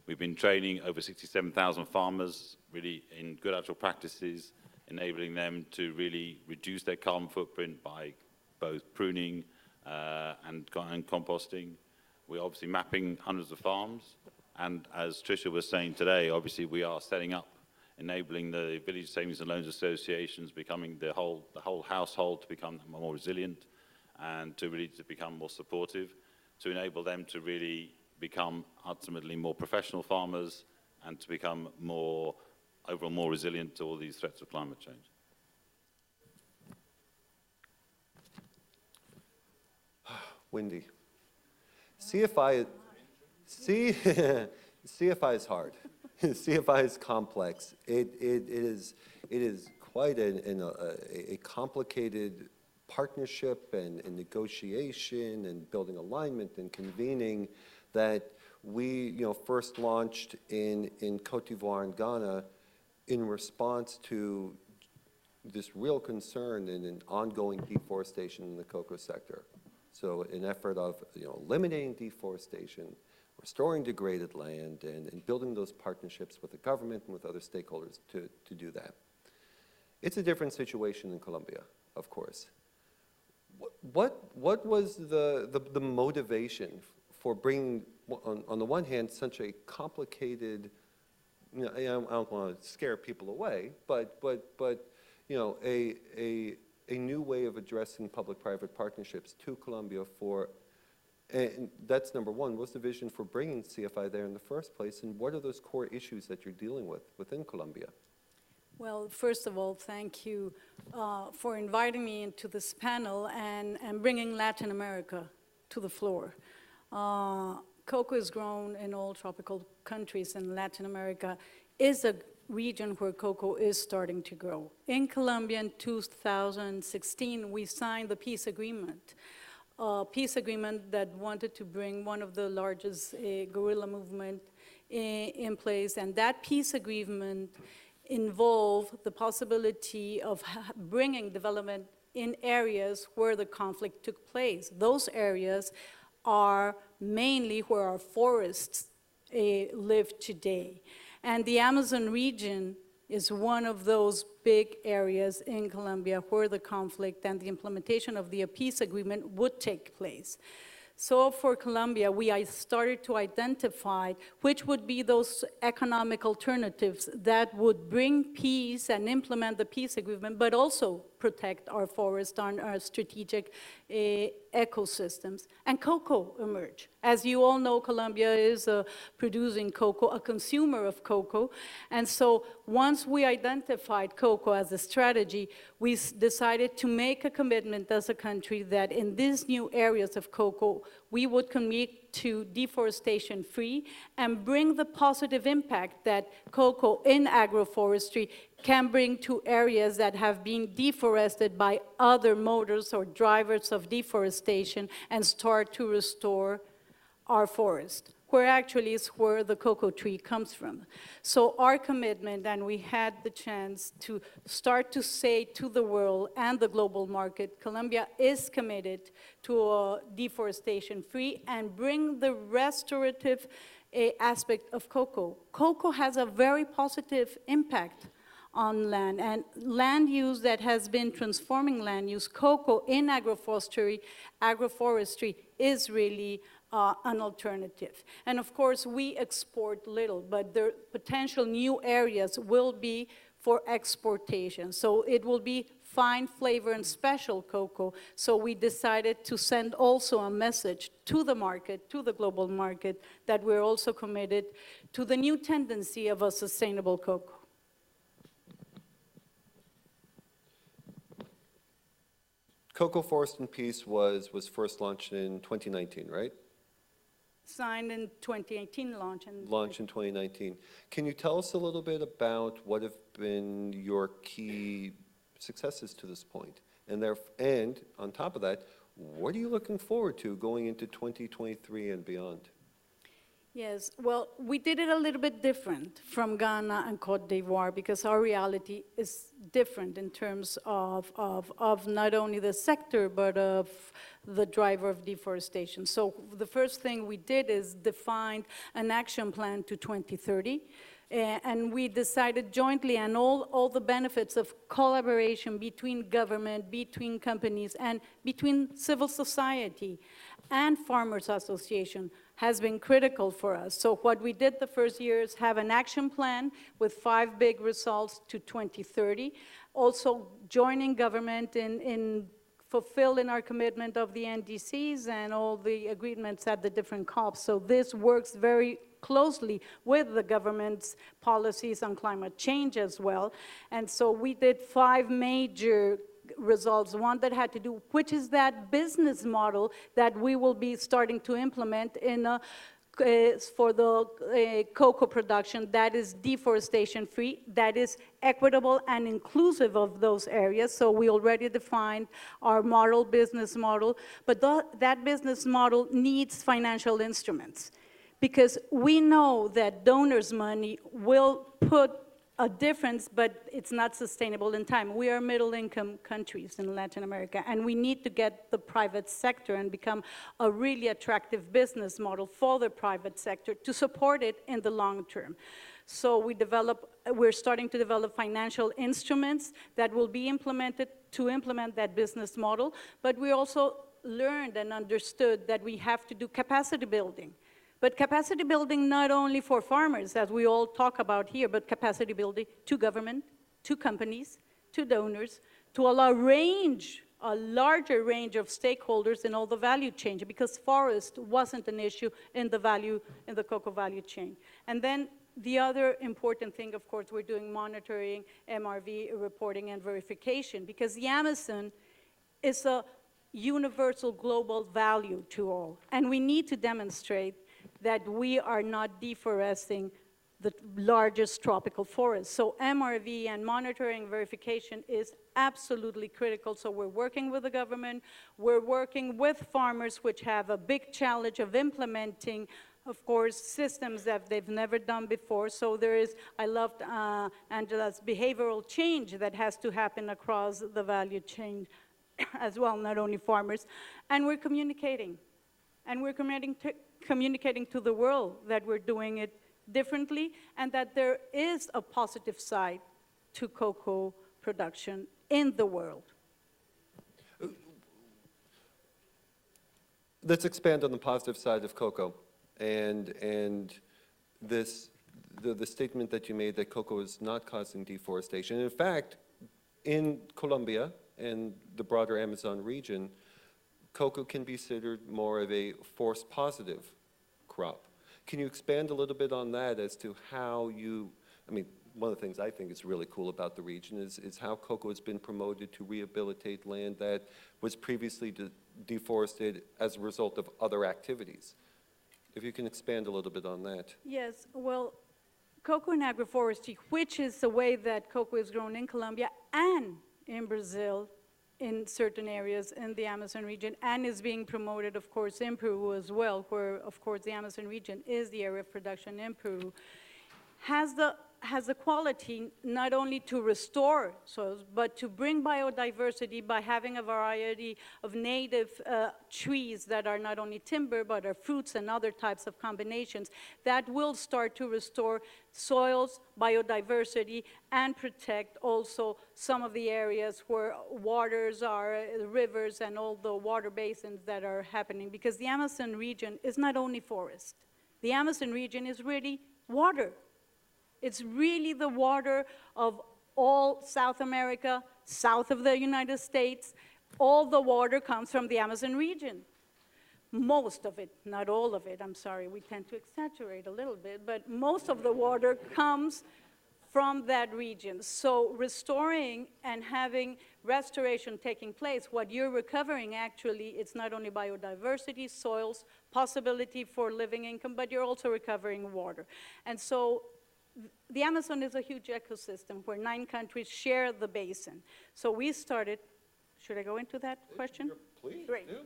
We've been training over 67,000 farmers, really in good agricultural practices, enabling them to really reduce their carbon footprint by both pruning and composting. We're obviously mapping hundreds of farms, and as Tricia was saying today, obviously we are setting up, enabling the village savings and loans associations, becoming the whole household to become more resilient, and to become more supportive, to enable them to really become ultimately more professional farmers and to become overall more resilient to all these threats of climate change. Wendy, CFI is hard. CFI is complex. It is quite a complicated partnership and negotiation and building alignment and convening that we first launched in Côte d'Ivoire and Ghana in response to this real concern and an ongoing deforestation in the cocoa sector. So an effort of eliminating deforestation, restoring degraded land, and building those partnerships with the government and with other stakeholders to do that. It's a different situation in Colombia. of course. What was the motivation for bringing, on the one hand, such a complicated, you know, I don't want to scare people away, but you know, a new way of addressing public-private partnerships to Colombia for, and that's number one. What's the vision for bringing CFI there in the first place, and what are those core issues that you're dealing with within Colombia? Well, first of all, thank you for inviting me into this panel and bringing Latin America to the floor. Cocoa is grown in all tropical countries, and Latin America is a region where cocoa is starting to grow. In Colombia in 2016, we signed the peace agreement. Peace agreement that wanted to bring one of the largest guerrilla movement in place, and that peace agreement involved the possibility of bringing development in areas where the conflict took place. Those areas are mainly where our forests live today. And the Amazon region is one of those big areas in Colombia where the conflict and the implementation of the peace agreement would take place. So for Colombia, we started to identify which would be those economic alternatives that would bring peace and implement the peace agreement, but also protect our forests and our strategic ecosystems. And cocoa emerged. As you all know, Colombia is producing cocoa, a consumer of cocoa. And so once we identified cocoa as a strategy, we decided to make a commitment as a country that in these new areas of cocoa, we would commit to deforestation free and bring the positive impact that cocoa in agroforestry can bring to areas that have been deforested by other motors or drivers of deforestation and start to restore our forest, where actually is where the cocoa tree comes from. So our commitment, and we had the chance to start to say to the world and the global market, Colombia is committed to deforestation free and bring the restorative aspect of cocoa. Cocoa has a very positive impact on land, and land use that has been transforming land use. Cocoa in agroforestry is really an alternative. And of course, we export little, but the potential new areas will be for exportation. So it will be fine flavor and special cocoa. So we decided to send also a message to the market, to the global market, that we're also committed to the new tendency of a sustainable cocoa. Cocoa, Forest, and Peace was first launched in 2019, right? Signed in 2018, launched in 2019. Can you tell us a little bit about what have been your key successes to this point? And on top of that, what are you looking forward to going into 2023 and beyond? Yes, well, we did it a little bit different from Ghana and Cote d'Ivoire because our reality is different in terms of not only the sector, but of the driver of deforestation. So the first thing we did is define an action plan to 2030. And we decided jointly and all the benefits of collaboration between government, between companies, and between civil society and farmers association has been critical for us. So what we did the first year is have an action plan with 5 big results to 2030. Also joining government in fulfilling our commitment of the NDCs and all the agreements at the different COPs. So this works very closely with the government's policies on climate change as well. And so we did 5 major results. One that had to do, which is that business model that we will be starting to implement in for the cocoa production that is deforestation free, that is equitable and inclusive of those areas. So we already defined our business model, but that business model needs financial instruments because we know that donors' money will put a difference, but it's not sustainable in time. We are middle-income countries in Latin America, and we need to get the private sector and become a really attractive business model for the private sector to support it in the long term. So we're starting to develop financial instruments that will be implemented to implement that business model, but we also learned and understood that we have to do capacity building. But capacity building not only for farmers, as we all talk about here, but capacity building to government, to companies, to donors, to allow a larger range of stakeholders in all the value chain, because forest wasn't an issue in the cocoa value chain. And then the other important thing, of course, we're doing monitoring, MRV reporting and verification, because the Amazon is a universal global value to all. And we need to demonstrate that we are not deforesting the largest tropical forests. So MRV and monitoring verification is absolutely critical. So we're working with the government, we're working with farmers, which have a big challenge of implementing, of course, systems that they've never done before. So there is, I loved Angela's behavioral change that has to happen across the value chain as well, not only farmers. And we're communicating. And we're communicating to the world that we're doing it differently and that there is a positive side to cocoa production in the world. Let's expand on the positive side of cocoa and this, the statement that you made that cocoa is not causing deforestation. In fact, in Colombia and the broader Amazon region, cocoa can be considered more of a forest positive crop. Can you expand a little bit on that as to how you, I mean, one of the things I think is really cool about the region is how cocoa has been promoted to rehabilitate land that was previously deforested as a result of other activities. If you can expand a little bit on that. Yes, well, cocoa and agroforestry, which is the way that cocoa is grown in Colombia and in Brazil, in certain areas in the Amazon region, and is being promoted, of course, in Peru as well, where, of course, the Amazon region is the area of production in Peru, has the quality not only to restore soils, but to bring biodiversity by having a variety of native trees that are not only timber, but are fruits and other types of combinations that will start to restore soils, biodiversity, and protect also some of the areas where waters are, rivers, and all the water basins that are happening. Because the Amazon region is not only forest. The Amazon region is really water. It's really the water of all South America, south of the United States. All the water comes from the Amazon region. Most of it, not all of it, I'm sorry, we tend to exaggerate a little bit, but most of the water comes from that region. So restoring and having restoration taking place, what you're recovering actually, it's not only biodiversity, soils, possibility for living income, but you're also recovering water. And so the Amazon is a huge ecosystem where 9 countries share the basin. So we started, should I go into that question? Please, great. Do.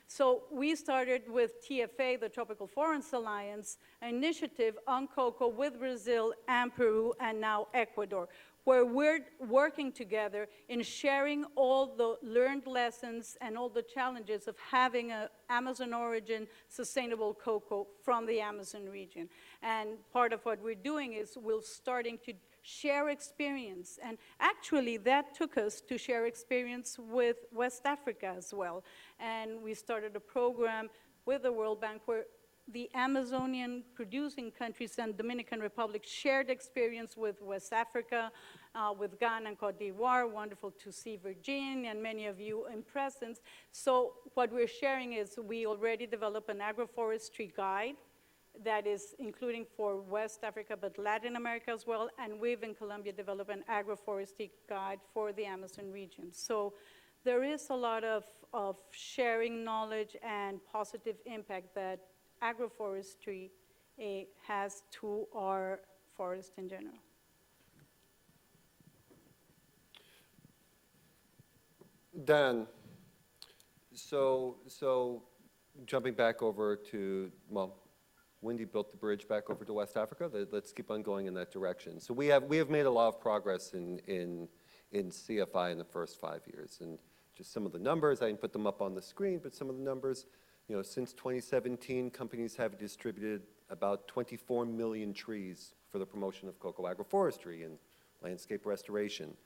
So we started with TFA, the Tropical Forests Alliance, an initiative on cocoa with Brazil and Peru and now Ecuador, where we're working together in sharing all the learned lessons and all the challenges of having an Amazon origin sustainable cocoa from the Amazon region. And part of what we're doing is we're starting to share experience. And actually that took us to share experience with West Africa as well. And we started a program with the World Bank where the Amazonian producing countries and Dominican Republic shared experience with West Africa, with Ghana and Cote d'Ivoire. Wonderful to see Virginia and many of you in presence. So what we're sharing is we already developed an agroforestry guide that is including for West Africa, but Latin America as well. And we've in Colombia developed an agroforestry guide for the Amazon region. So there is a lot of sharing knowledge and positive impact that agroforestry has to our forest in general. Dan, so jumping back over to, well, Wendy built the bridge back over to West Africa. Let's keep on going in that direction. So we have made a lot of progress in CFI in the first 5 years, and just some of the numbers, I didn't put them up on the screen, but some of the numbers, you know, since 2017, companies have distributed about 24 million trees for the promotion of cocoa agroforestry and landscape restoration.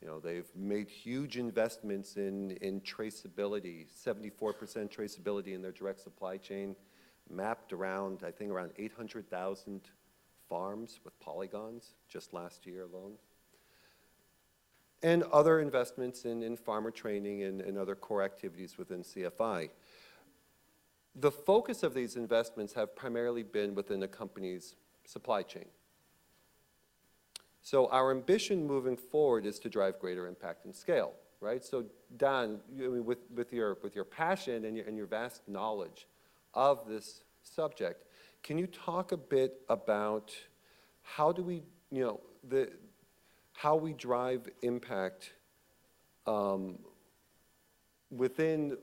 You know, they've made huge investments in traceability, 74% traceability in their direct supply chain, mapped around, I think, around 800,000 farms with polygons just last year alone. And other investments in farmer training and other core activities within CFI. The focus of these investments have primarily been within a company's supply chain. So our ambition moving forward is to drive greater impact and scale, right? So Daan, with your passion and your vast knowledge of this subject, can you talk a bit about how do we, how we drive impact within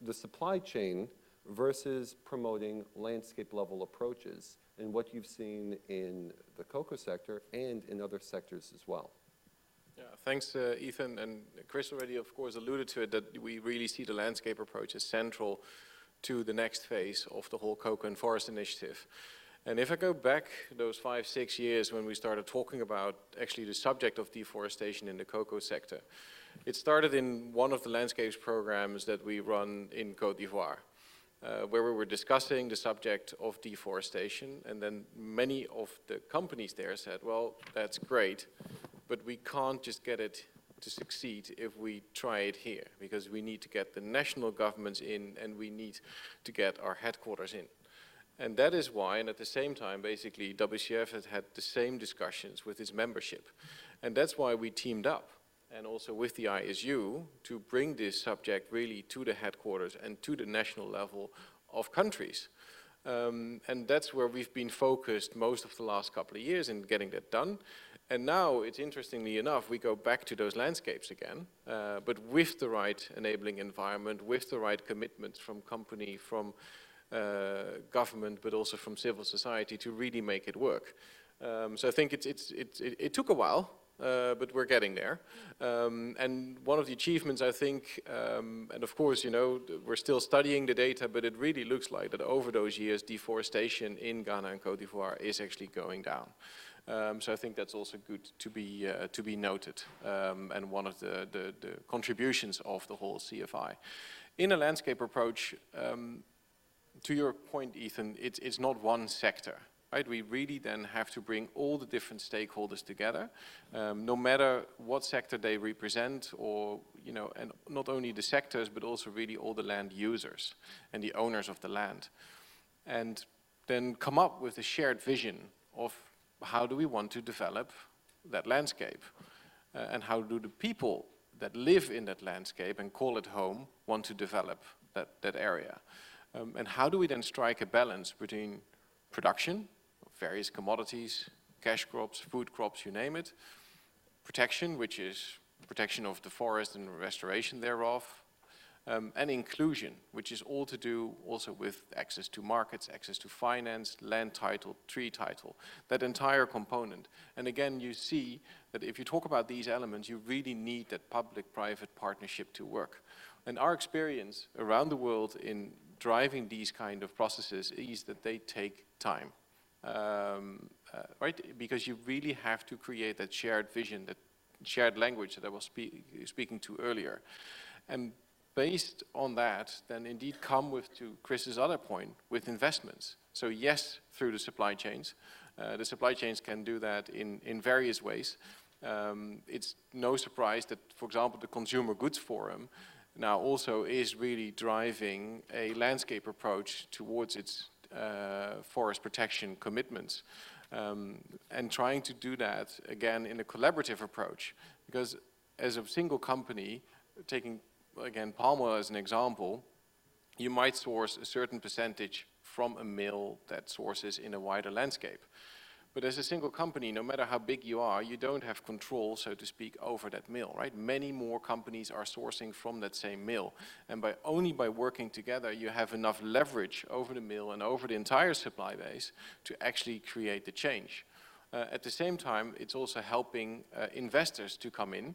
the supply chain versus promoting landscape level approaches, and what you've seen in the cocoa sector and in other sectors as well? Yeah, thanks, Ethan. And Chris already, of course, alluded to it, that we really see the landscape approach as central to the next phase of the whole Cocoa and Forest initiative. And if I go back those 5-6 years when we started talking about actually the subject of deforestation in the cocoa sector, it started in one of the landscapes programs that we run in Côte d'Ivoire, where we were discussing the subject of deforestation, and then many of the companies there said, well, that's great, but we can't just get it to succeed if we try it here, because we need to get the national governments in and we need to get our headquarters in. And that is why, and at the same time, basically, WCF has had the same discussions with its membership. And that's why we teamed up, and also with the ISU, to bring this subject really to the headquarters and to the national level of countries. And that's where we've been focused most of the last couple of years in getting that done. And now, it's interestingly enough, we go back to those landscapes again, but with the right enabling environment, with the right commitments from company, from government, but also from civil society to really make it work. So I think it took a while, but we're getting there. And one of the achievements, I think, and of course, we're still studying the data, but it really looks like that over those years, deforestation in Ghana and Côte d'Ivoire is actually going down. So I think that's also good to be noted, and one of the contributions of the whole CFI. In a landscape approach, to your point, Ethan, it's not one sector. Right? We really then have to bring all the different stakeholders together, no matter what sector they represent, or and not only the sectors, but also really all the land users and the owners of the land, and then come up with a shared vision of how do we want to develop that landscape, and how do the people that live in that landscape and call it home want to develop that area, and how do we then strike a balance between production, various commodities, cash crops, food crops, you name it. Protection, which is protection of the forest and restoration thereof. And inclusion, which is all to do also with access to markets, access to finance, land title, tree title, that entire component. And again, you see that if you talk about these elements, you really need that public-private partnership to work. And our experience around the world in driving these kind of processes is that they take time. Right? Because you really have to create that shared vision, that shared language that I was speaking to earlier. And based on that, then indeed come with, to Chris's other point, with investments. So yes, through the supply chains. The supply chains can do that in various ways. It's no surprise that, for example, the Consumer Goods Forum now also is really driving a landscape approach towards its forest protection commitments, and trying to do that again in a collaborative approach, because as a single company, taking again palm oil as an example, you might source a certain percentage from a mill that sources in a wider landscape. But as a single company, no matter how big you are, you don't have control, so to speak, over that mill, right? Many more companies are sourcing from that same mill. And only by working together, you have enough leverage over the mill and over the entire supply base to actually create the change. At the same time, it's also helping investors to come in,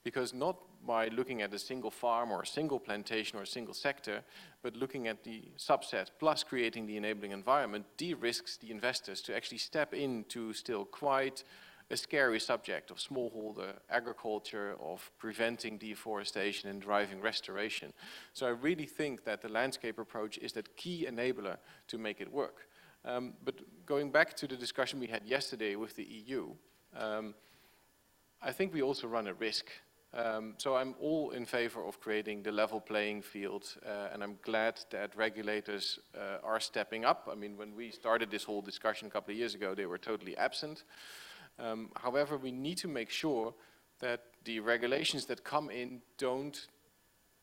because not by looking at a single farm or a single plantation or a single sector, but looking at the subset plus creating the enabling environment de-risks the investors to actually step into still quite a scary subject of smallholder agriculture, of preventing deforestation and driving restoration. So I really think that the landscape approach is that key enabler to make it work. But going back to the discussion we had yesterday with the EU, I think we also run a risk. So I'm all in favor of creating the level playing field, and I'm glad that regulators are stepping up. I mean, when we started this whole discussion a couple of years ago, they were totally absent. However, we need to make sure that the regulations that come in don't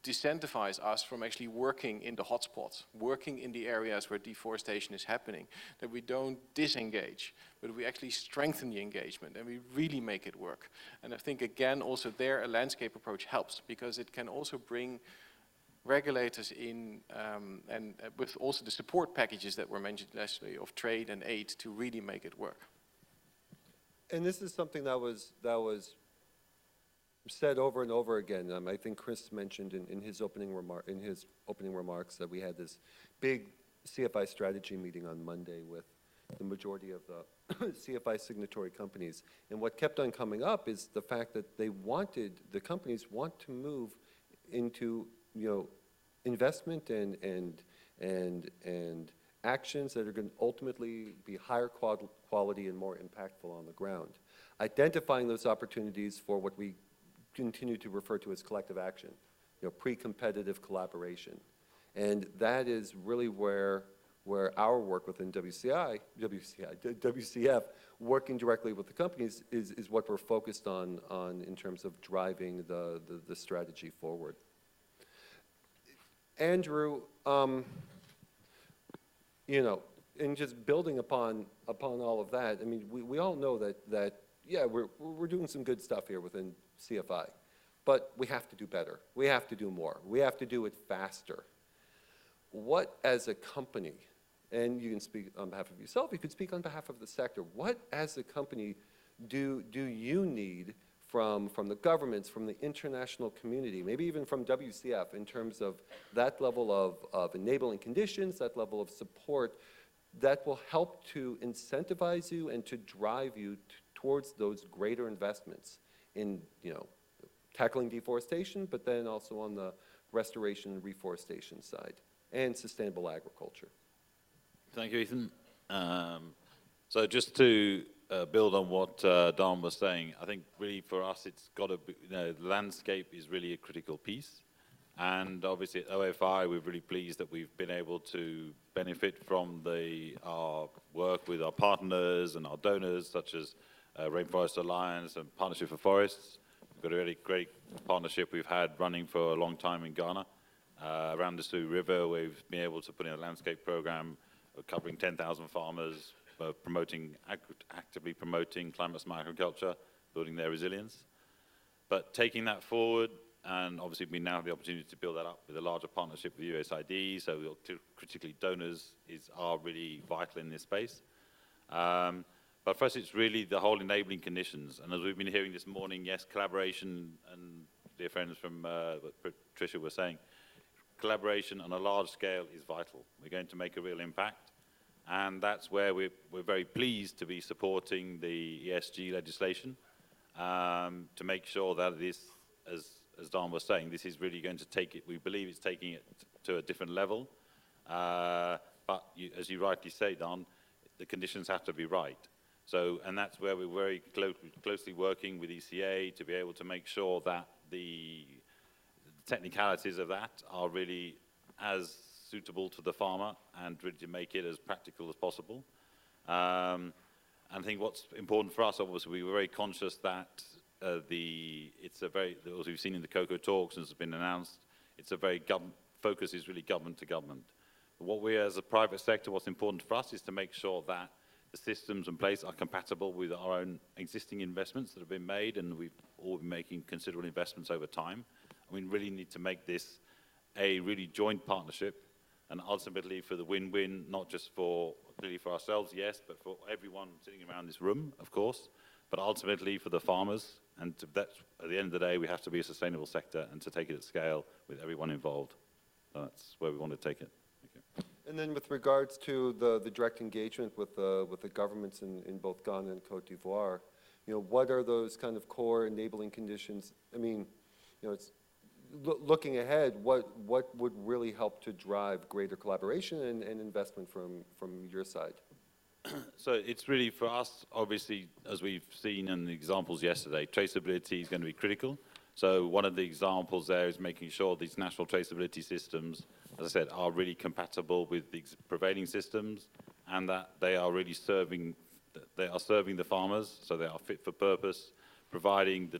disincentivize us from actually working in the hotspots, working in the areas where deforestation is happening, that we don't disengage, but we actually strengthen the engagement and we really make it work. And I think, again, also there a landscape approach helps, because it can also bring regulators in, and with also the support packages that were mentioned yesterday of trade and aid to really make it work. And this is something that was said over and over again. I think Chris mentioned in his opening remarks that we had this big CFI strategy meeting on Monday with the majority of the CFI signatory companies. And what kept on coming up is the fact that the companies want to move into, investment and actions that are going to ultimately be higher quality and more impactful on the ground. Identifying those opportunities for what we continue to refer to as collective action, pre-competitive collaboration. And that is really where our work within WCF, working directly with the companies, is what we're focused on in terms of driving the strategy forward. Andrew, and just building upon all of that, I mean, we all know that yeah, we're doing some good stuff here within CFI, but we have to do better. We have to do more. We have to do it faster. What, as a company, and you can speak on behalf of yourself, you could speak on behalf of the sector, what, as a company, do you need from the governments, from the international community, maybe even from WCF, in terms of that level of enabling conditions, that level of support that will help to incentivize you and to drive you towards those greater investments in, tackling deforestation, but then also on the restoration and reforestation side and sustainable agriculture. Thank you, Ethan. So just to build on what Daan was saying, I think really for us it's got to be, the landscape is really a critical piece. And obviously at OFI we're really pleased that we've been able to benefit from our work with our partners and our donors, such as Rainforest Alliance and Partnership for Forests. We've got a really great partnership we've had running for a long time in Ghana. Around the Sioux River, we've been able to put in a landscape program covering 10,000 farmers, actively promoting climate-smart agriculture, building their resilience. But taking that forward, and obviously we now have the opportunity to build that up with a larger partnership with USAID, so critically donors are really vital in this space. But for us, it's really the whole enabling conditions. And as we've been hearing this morning, yes, collaboration, and dear friends from what Tricia was saying, collaboration on a large scale is vital. We're going to make a real impact. And that's where we're very pleased to be supporting the ESG legislation to make sure that this, as Daan was saying, this is really going to take it, we believe it's taking it to a different level. But as you rightly say, Daan, the conditions have to be right. So, and that's where we're very closely working with ECA to be able to make sure that the technicalities of that are really as suitable to the farmer and really to make it as practical as possible. And I think what's important for us, obviously, we were very conscious that as we've seen in the Cocoa talks, and has been announced, it's a very focus is really government to government. But what we as a private sector, what's important for us is to make sure that the systems in place are compatible with our own existing investments that have been made, and we've all been making considerable investments over time. And we really need to make this a really joint partnership, and ultimately for the win-win, not just clearly for ourselves, yes, but for everyone sitting around this room, of course, but ultimately for the farmers. And that's, at the end of the day, we have to be a sustainable sector and to take it at scale with everyone involved. That's where we want to take it. Thank you. And then with regards to the direct engagement with the governments in both Ghana and Cote d'Ivoire, what are those kind of core enabling conditions? I mean, it's looking ahead, what would really help to drive greater collaboration and investment from your side? So it's really for us, obviously, as we've seen in the examples yesterday, traceability is going to be critical. So one of the examples there is making sure these national traceability systems, as I said, are really compatible with the prevailing systems, and that they are really serving the farmers, so they are fit for purpose, providing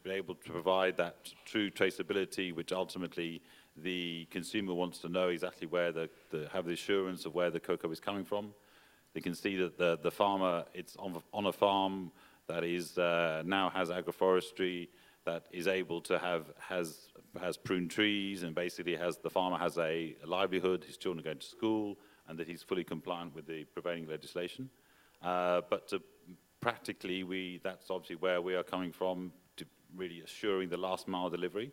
able to provide that true traceability, which ultimately the consumer wants to know exactly where have the assurance of where the cocoa is coming from. They can see that the farmer, it's on a farm that is now has agroforestry, that is able to has pruned trees, and basically the farmer has a livelihood, his children are going to school, and that he's fully compliant with the prevailing legislation. But practically, that's obviously where we are coming from, to really assuring the last mile delivery,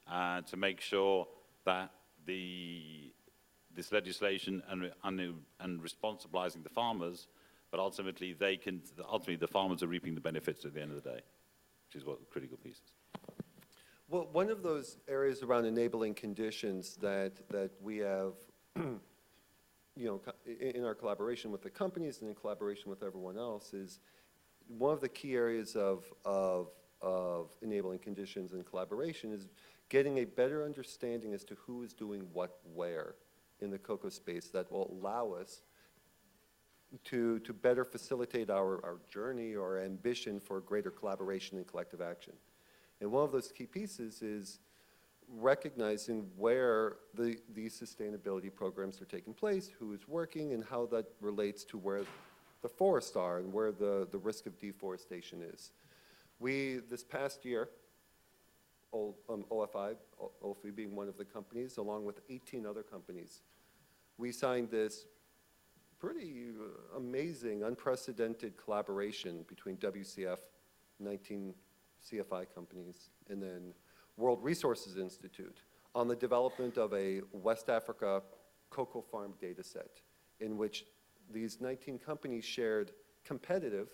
to make sure that this legislation and responsibilizing the farmers, but ultimately the farmers are reaping the benefits at the end of the day, which is what the critical piece is. Well, one of those areas around enabling conditions that we have, in our collaboration with the companies and in collaboration with everyone else, is one of the key areas of enabling conditions and collaboration is getting a better understanding as to who is doing what where in the cocoa space that will allow us to better facilitate our journey or ambition for greater collaboration and collective action. And one of those key pieces is recognizing where these sustainability programs are taking place, who is working, and how that relates to where the forests are and where the risk of deforestation is. We, this past year, OFI being one of the companies, along with 18 other companies, we signed this pretty amazing, unprecedented collaboration between WCF, 19 CFI companies, and then World Resources Institute on the development of a West Africa cocoa farm data set in which these 19 companies shared competitive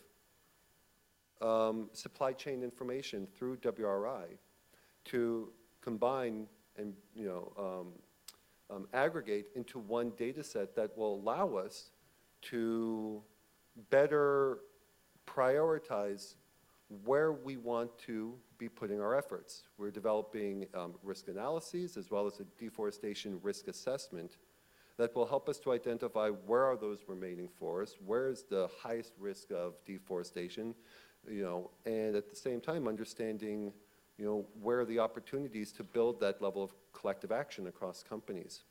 supply chain information through WRI to combine and aggregate into one data set that will allow us to better prioritize where we want to be putting our efforts. We're developing risk analyses as well as a deforestation risk assessment that will help us to identify where are those remaining forests, where is the highest risk of deforestation, and at the same time understanding, where are the opportunities to build that level of collective action across companies.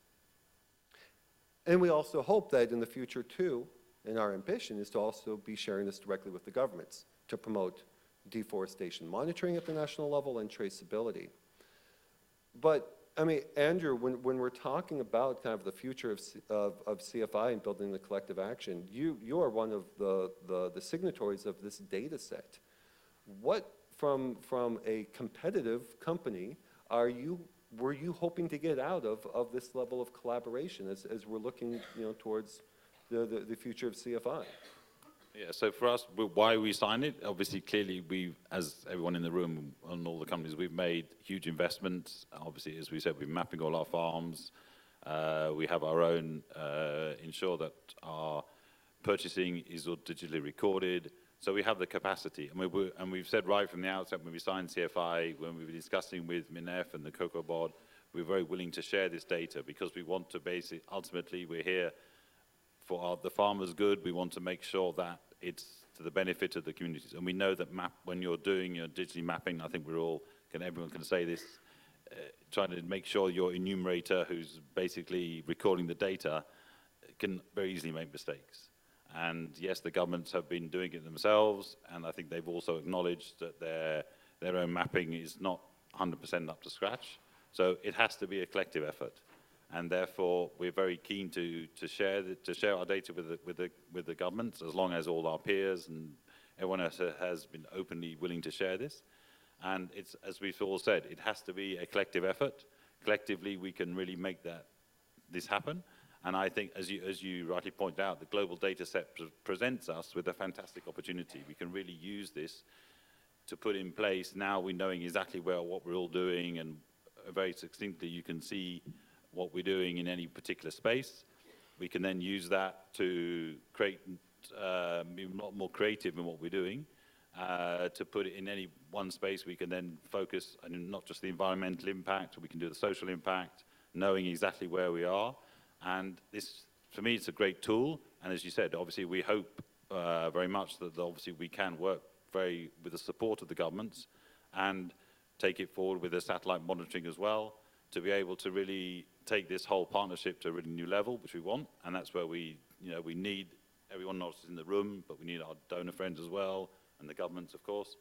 And we also hope that in the future too, and our ambition is to also be sharing this directly with the governments to promote deforestation monitoring at the national level and traceability. But I mean, Andrew, when we're talking about kind of the future of CFI and building the collective action, you are one of the signatories of this data set. What from a competitive company were you hoping to get out of this level of collaboration as we're looking towards the future of CFI? Yeah, so for us, why we signed it, obviously, clearly, as everyone in the room and all the companies, we've made huge investments. Obviously, as we said, we're mapping all our farms. We have our own, ensure that our purchasing is all digitally recorded. So we have the capacity. And we've said right from the outset when we signed CFI, when we were discussing with MINEF and the Cocoa Board, we're very willing to share this data because we want to ultimately, we're here for the farmers' good. We want to make sure that it's to the benefit of the communities. And we know that when you're doing your digitally mapping, I think everyone can say this, trying to make sure your enumerator who's basically recording the data can very easily make mistakes. And yes, the governments have been doing it themselves, and I think they've also acknowledged that their own mapping is not 100% up to scratch. So it has to be a collective effort. And therefore, we're very keen to share our data with the governments, as long as all our peers and everyone else has been openly willing to share this. And it's, as we've all said, it has to be a collective effort. Collectively, we can really make this happen. And I think, as you rightly pointed out, the global data set presents us with a fantastic opportunity. We can really use this to put in place. Now we're knowing exactly what we're all doing, and very succinctly you can see what we're doing in any particular space. We can then use that to create, be a lot more creative in what we're doing. To put it in any one space, we can then focus on not just the environmental impact, we can do the social impact, knowing exactly where we are. And this, for me, it's a great tool. And as you said, obviously we hope very much that obviously we can work with the support of the governments and take it forward with the satellite monitoring as well, to be able to really take this whole partnership to a really new level, which we want. And that's where we need everyone not just in the room, but we need our donor friends as well, and the governments, of course,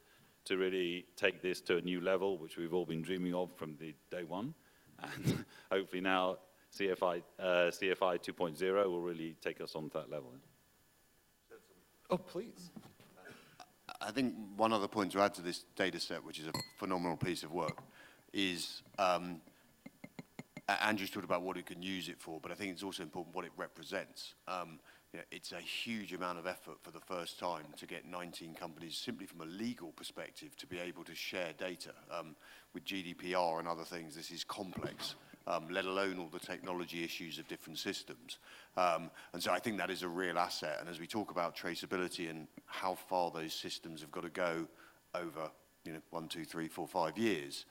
to really take this to a new level, which we've all been dreaming of from the day one. And hopefully now CFI 2.0 will really take us on to that level. Oh, please. I think one other point to add to this data set, which is a phenomenal piece of work, is Andrew's talked about what it can use it for, but I think it's also important what it represents. It's a huge amount of effort for the first time to get 19 companies, simply from a legal perspective, to be able to share data. With GDPR and other things, this is complex, let alone all the technology issues of different systems. And so I think that is a real asset. And as we talk about traceability and how far those systems have got to go over 1, 2, 3, 4, 5 years,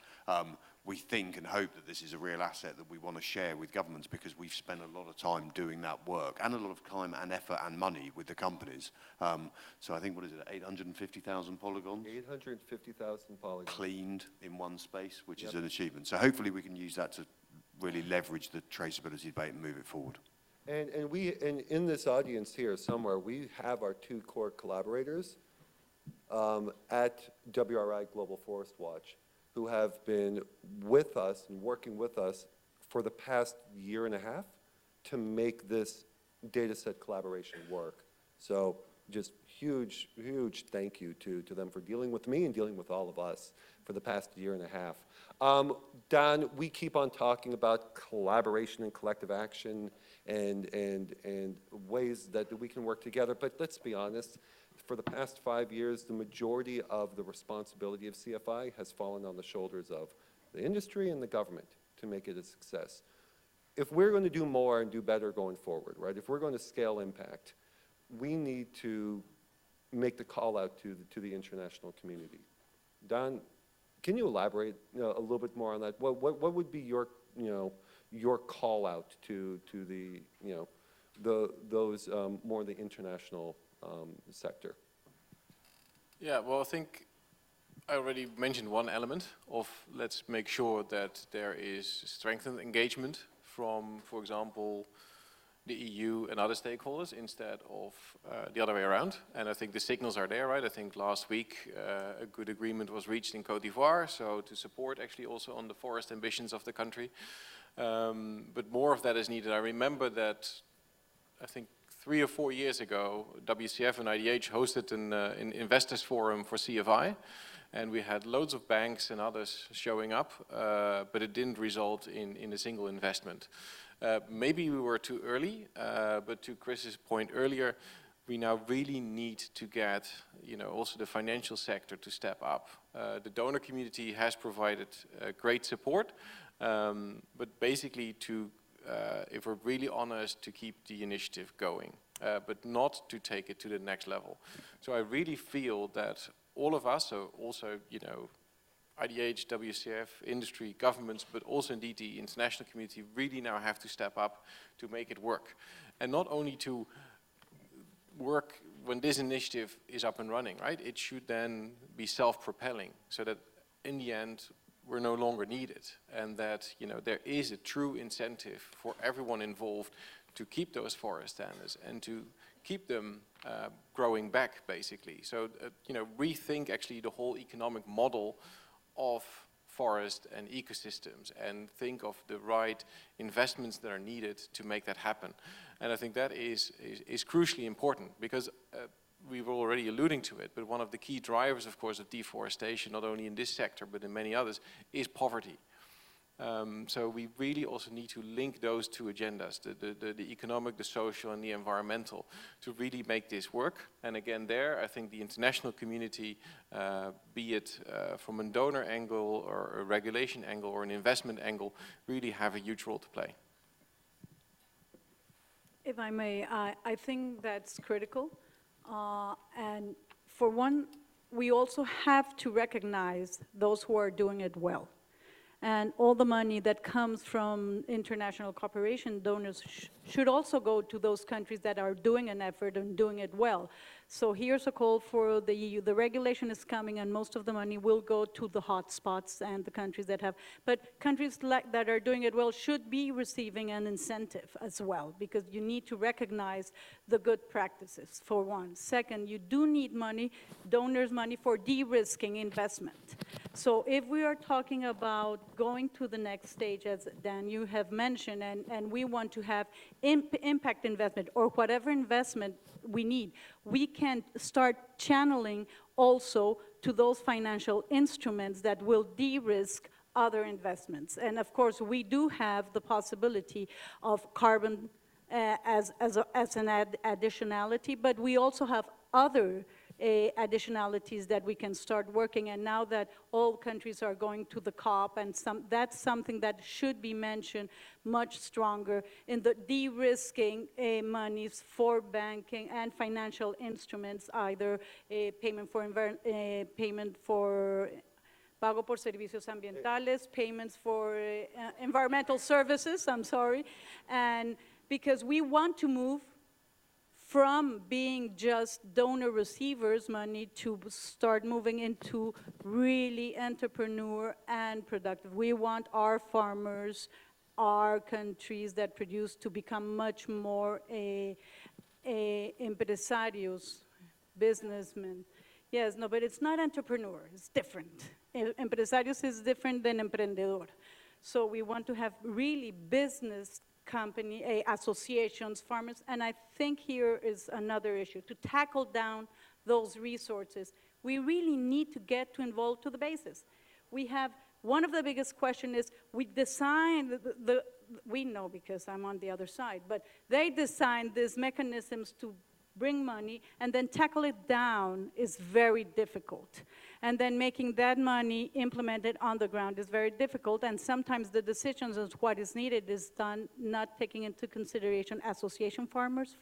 we think and hope that this is a real asset that we want to share with governments, because we've spent a lot of time doing that work and a lot of time and effort and money with the companies. So I think, what is it, 850,000 polygons? 850,000 polygons. Cleaned in one space, which is an achievement. So hopefully we can use that to really leverage the traceability debate and move it forward. And in this audience here somewhere, we have our 2 core collaborators at WRI Global Forest Watch, who have been with us and working with us for the past year and a half to make this data set collaboration work. So just huge, huge thank you to them for dealing with me and dealing with all of us for the past year and a half. Daan, we keep on talking about collaboration and collective action and ways that we can work together, but let's be honest, for the past 5 years, the majority of the responsibility of CFI has fallen on the shoulders of the industry and the government to make it a success. If we're going to do more and do better going forward, right, if we're going to scale impact, we need to make the call out to the international community. Daan, can you elaborate a little bit more on that? What would be your call out to the those more the international sector? Yeah, well, I think I already mentioned one element of let's make sure that there is strengthened engagement from, for example, the EU and other stakeholders instead of the other way around. And I think the signals are there, right? I think last week a good agreement was reached in Cote d'Ivoire, so to support actually also on the forest ambitions of the country. But more of that is needed. I remember that, I think 3 or 4 years ago, WCF and IDH hosted an investors forum for CFI, and we had loads of banks and others showing up, but it didn't result in a single investment. Maybe we were too early, but to Chris's point earlier, we now really need to get, also the financial sector to step up. The donor community has provided great support, but basically if we're really honest, to keep the initiative going, but not to take it to the next level. So I really feel that all of us, so also, IDH, WCF, industry, governments, but also indeed the international community really now have to step up to make it work. And not only to work when this initiative is up and running, right? It should then be self-propelling so that in the end, we're no longer needed, and that there is a true incentive for everyone involved to keep those forest standards and to keep them growing back, basically. So rethink actually the whole economic model of forest and ecosystems, and think of the right investments that are needed to make that happen. And I think that is crucially important, because we were already alluding to it, but one of the key drivers, of course, of deforestation, not only in this sector, but in many others, is poverty. So we really also need to link those two agendas, the economic, the social, and the environmental, to really make this work. And again, there, I think the international community, be it from a donor angle or a regulation angle or an investment angle, really have a huge role to play. If I may, I think that's critical. And for one, we also have to recognize those who are doing it well. And all the money that comes from international cooperation donors should also go to those countries that are doing an effort and doing it well. So here's a call for the EU. The regulation is coming, and most of the money will go to the hot spots and the countries that have. But countries that are doing it well should be receiving an incentive as well, because you need to recognize the good practices, for one. Second, you do need money, donors' money, for de-risking investment. So if we are talking about going to the next stage, as Dan, you have mentioned, and we want to have impact investment or whatever investment we need, we can start channeling also to those financial instruments that will de-risk other investments. And of course, we do have the possibility of carbon as an additionality, but we also have other additionalities that we can start working. And now that all countries are going to the COP, and that's something that should be mentioned much stronger in the de-risking monies for banking and financial instruments, either payment for pago por servicios ambientales, payments for environmental services, I'm sorry, and because we want to move from being just donor receivers money to start moving into really entrepreneur and productive. We want our farmers, our countries that produce to become much more empresarios, businessmen. Yes, no, but it's not entrepreneur, it's different. Empresarios is different than emprendedor. So we want to have really business company, associations, farmers, and I think here is another issue. To tackle down those resources, we really need to get involved to the basis. We have, one of the biggest questions is, we design, we know because I'm on the other side, but they designed these mechanisms to bring money, and then tackle it down is very difficult. And then making that money implemented on the ground is very difficult, and sometimes the decisions of what is needed is done not taking into consideration association farmers,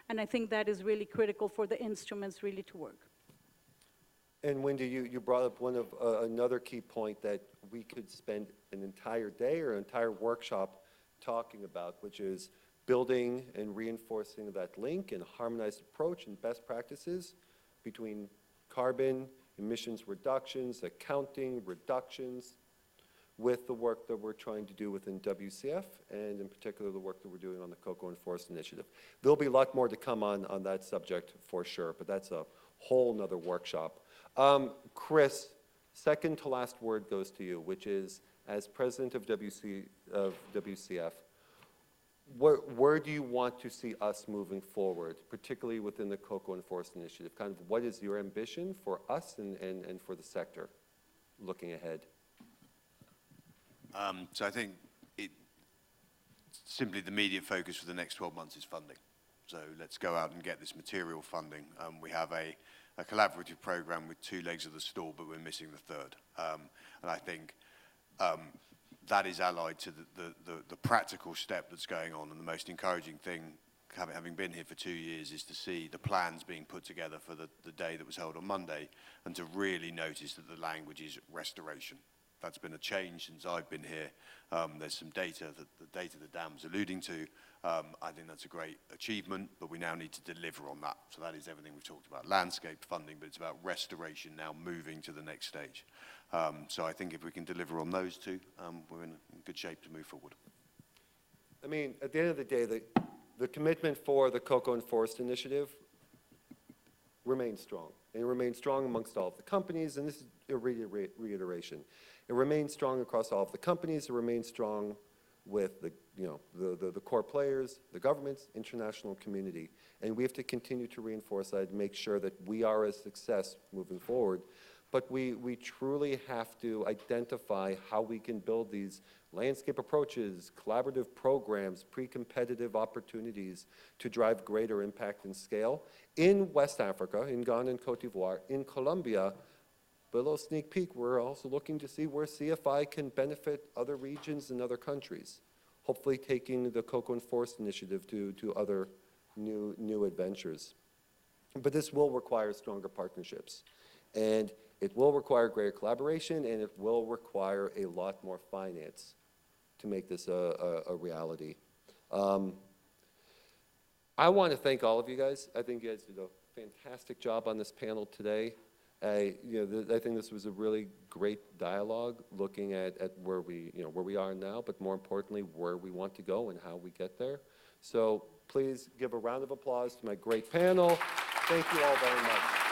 and I think that is really critical for the instruments really to work. And Wendy, you brought up one of another key point that we could spend an entire day or an entire workshop talking about, which is building and reinforcing that link and harmonized approach and best practices between carbon emissions reductions, accounting reductions, with the work that we're trying to do within WCF, and in particular the work that we're doing on the Cocoa&Forests initiative. There'll be a lot more to come on that subject for sure, but that's a whole nother workshop. Chris, second to last word goes to you, which is, as president of WCF, where do you want to see us moving forward, particularly within the Cocoa&Forests initiative? Kind of what is your ambition for us and for the sector looking ahead? So I think simply the immediate focus for the next 12 months is funding. So let's go out and get this material funding. We have a collaborative program with 2 legs of the stool, but we're missing the third. And I think that is allied to the practical step that's going on. And the most encouraging thing, having been here for 2 years, is to see the plans being put together for the day that was held on Monday, and to really notice that the language is restoration. That's been a change since I've been here. There's some data, the data that Dan was alluding to. I think that's a great achievement, but we now need to deliver on that. So that is everything we've talked about. Landscape funding, but it's about restoration now moving to the next stage. So I think if we can deliver on those 2, we're in good shape to move forward. I mean, at the end of the day, the commitment for the Cocoa&Forests initiative remains strong. And it remains strong amongst all of the companies, and this is a reiteration. It remains strong across all of the companies. It remains strong with the core players, the governments, international community. And we have to continue to reinforce that and make sure that we are a success moving forward. but we truly have to identify how we can build these landscape approaches, collaborative programs, pre-competitive opportunities to drive greater impact and scale in West Africa, in Ghana and Cote d'Ivoire, in Colombia. But a little sneak peek, we're also looking to see where CFI can benefit other regions and other countries, hopefully taking the Cocoa&Forests initiative to other new adventures. But this will require stronger partnerships. And it will require greater collaboration, and it will require a lot more finance to make this a reality. I want to thank all of you guys. I think you guys did a fantastic job on this panel today. I think this was a really great dialogue, looking at where we are now, but more importantly, where we want to go and how we get there. So please give a round of applause to my great panel. Thank you all very much.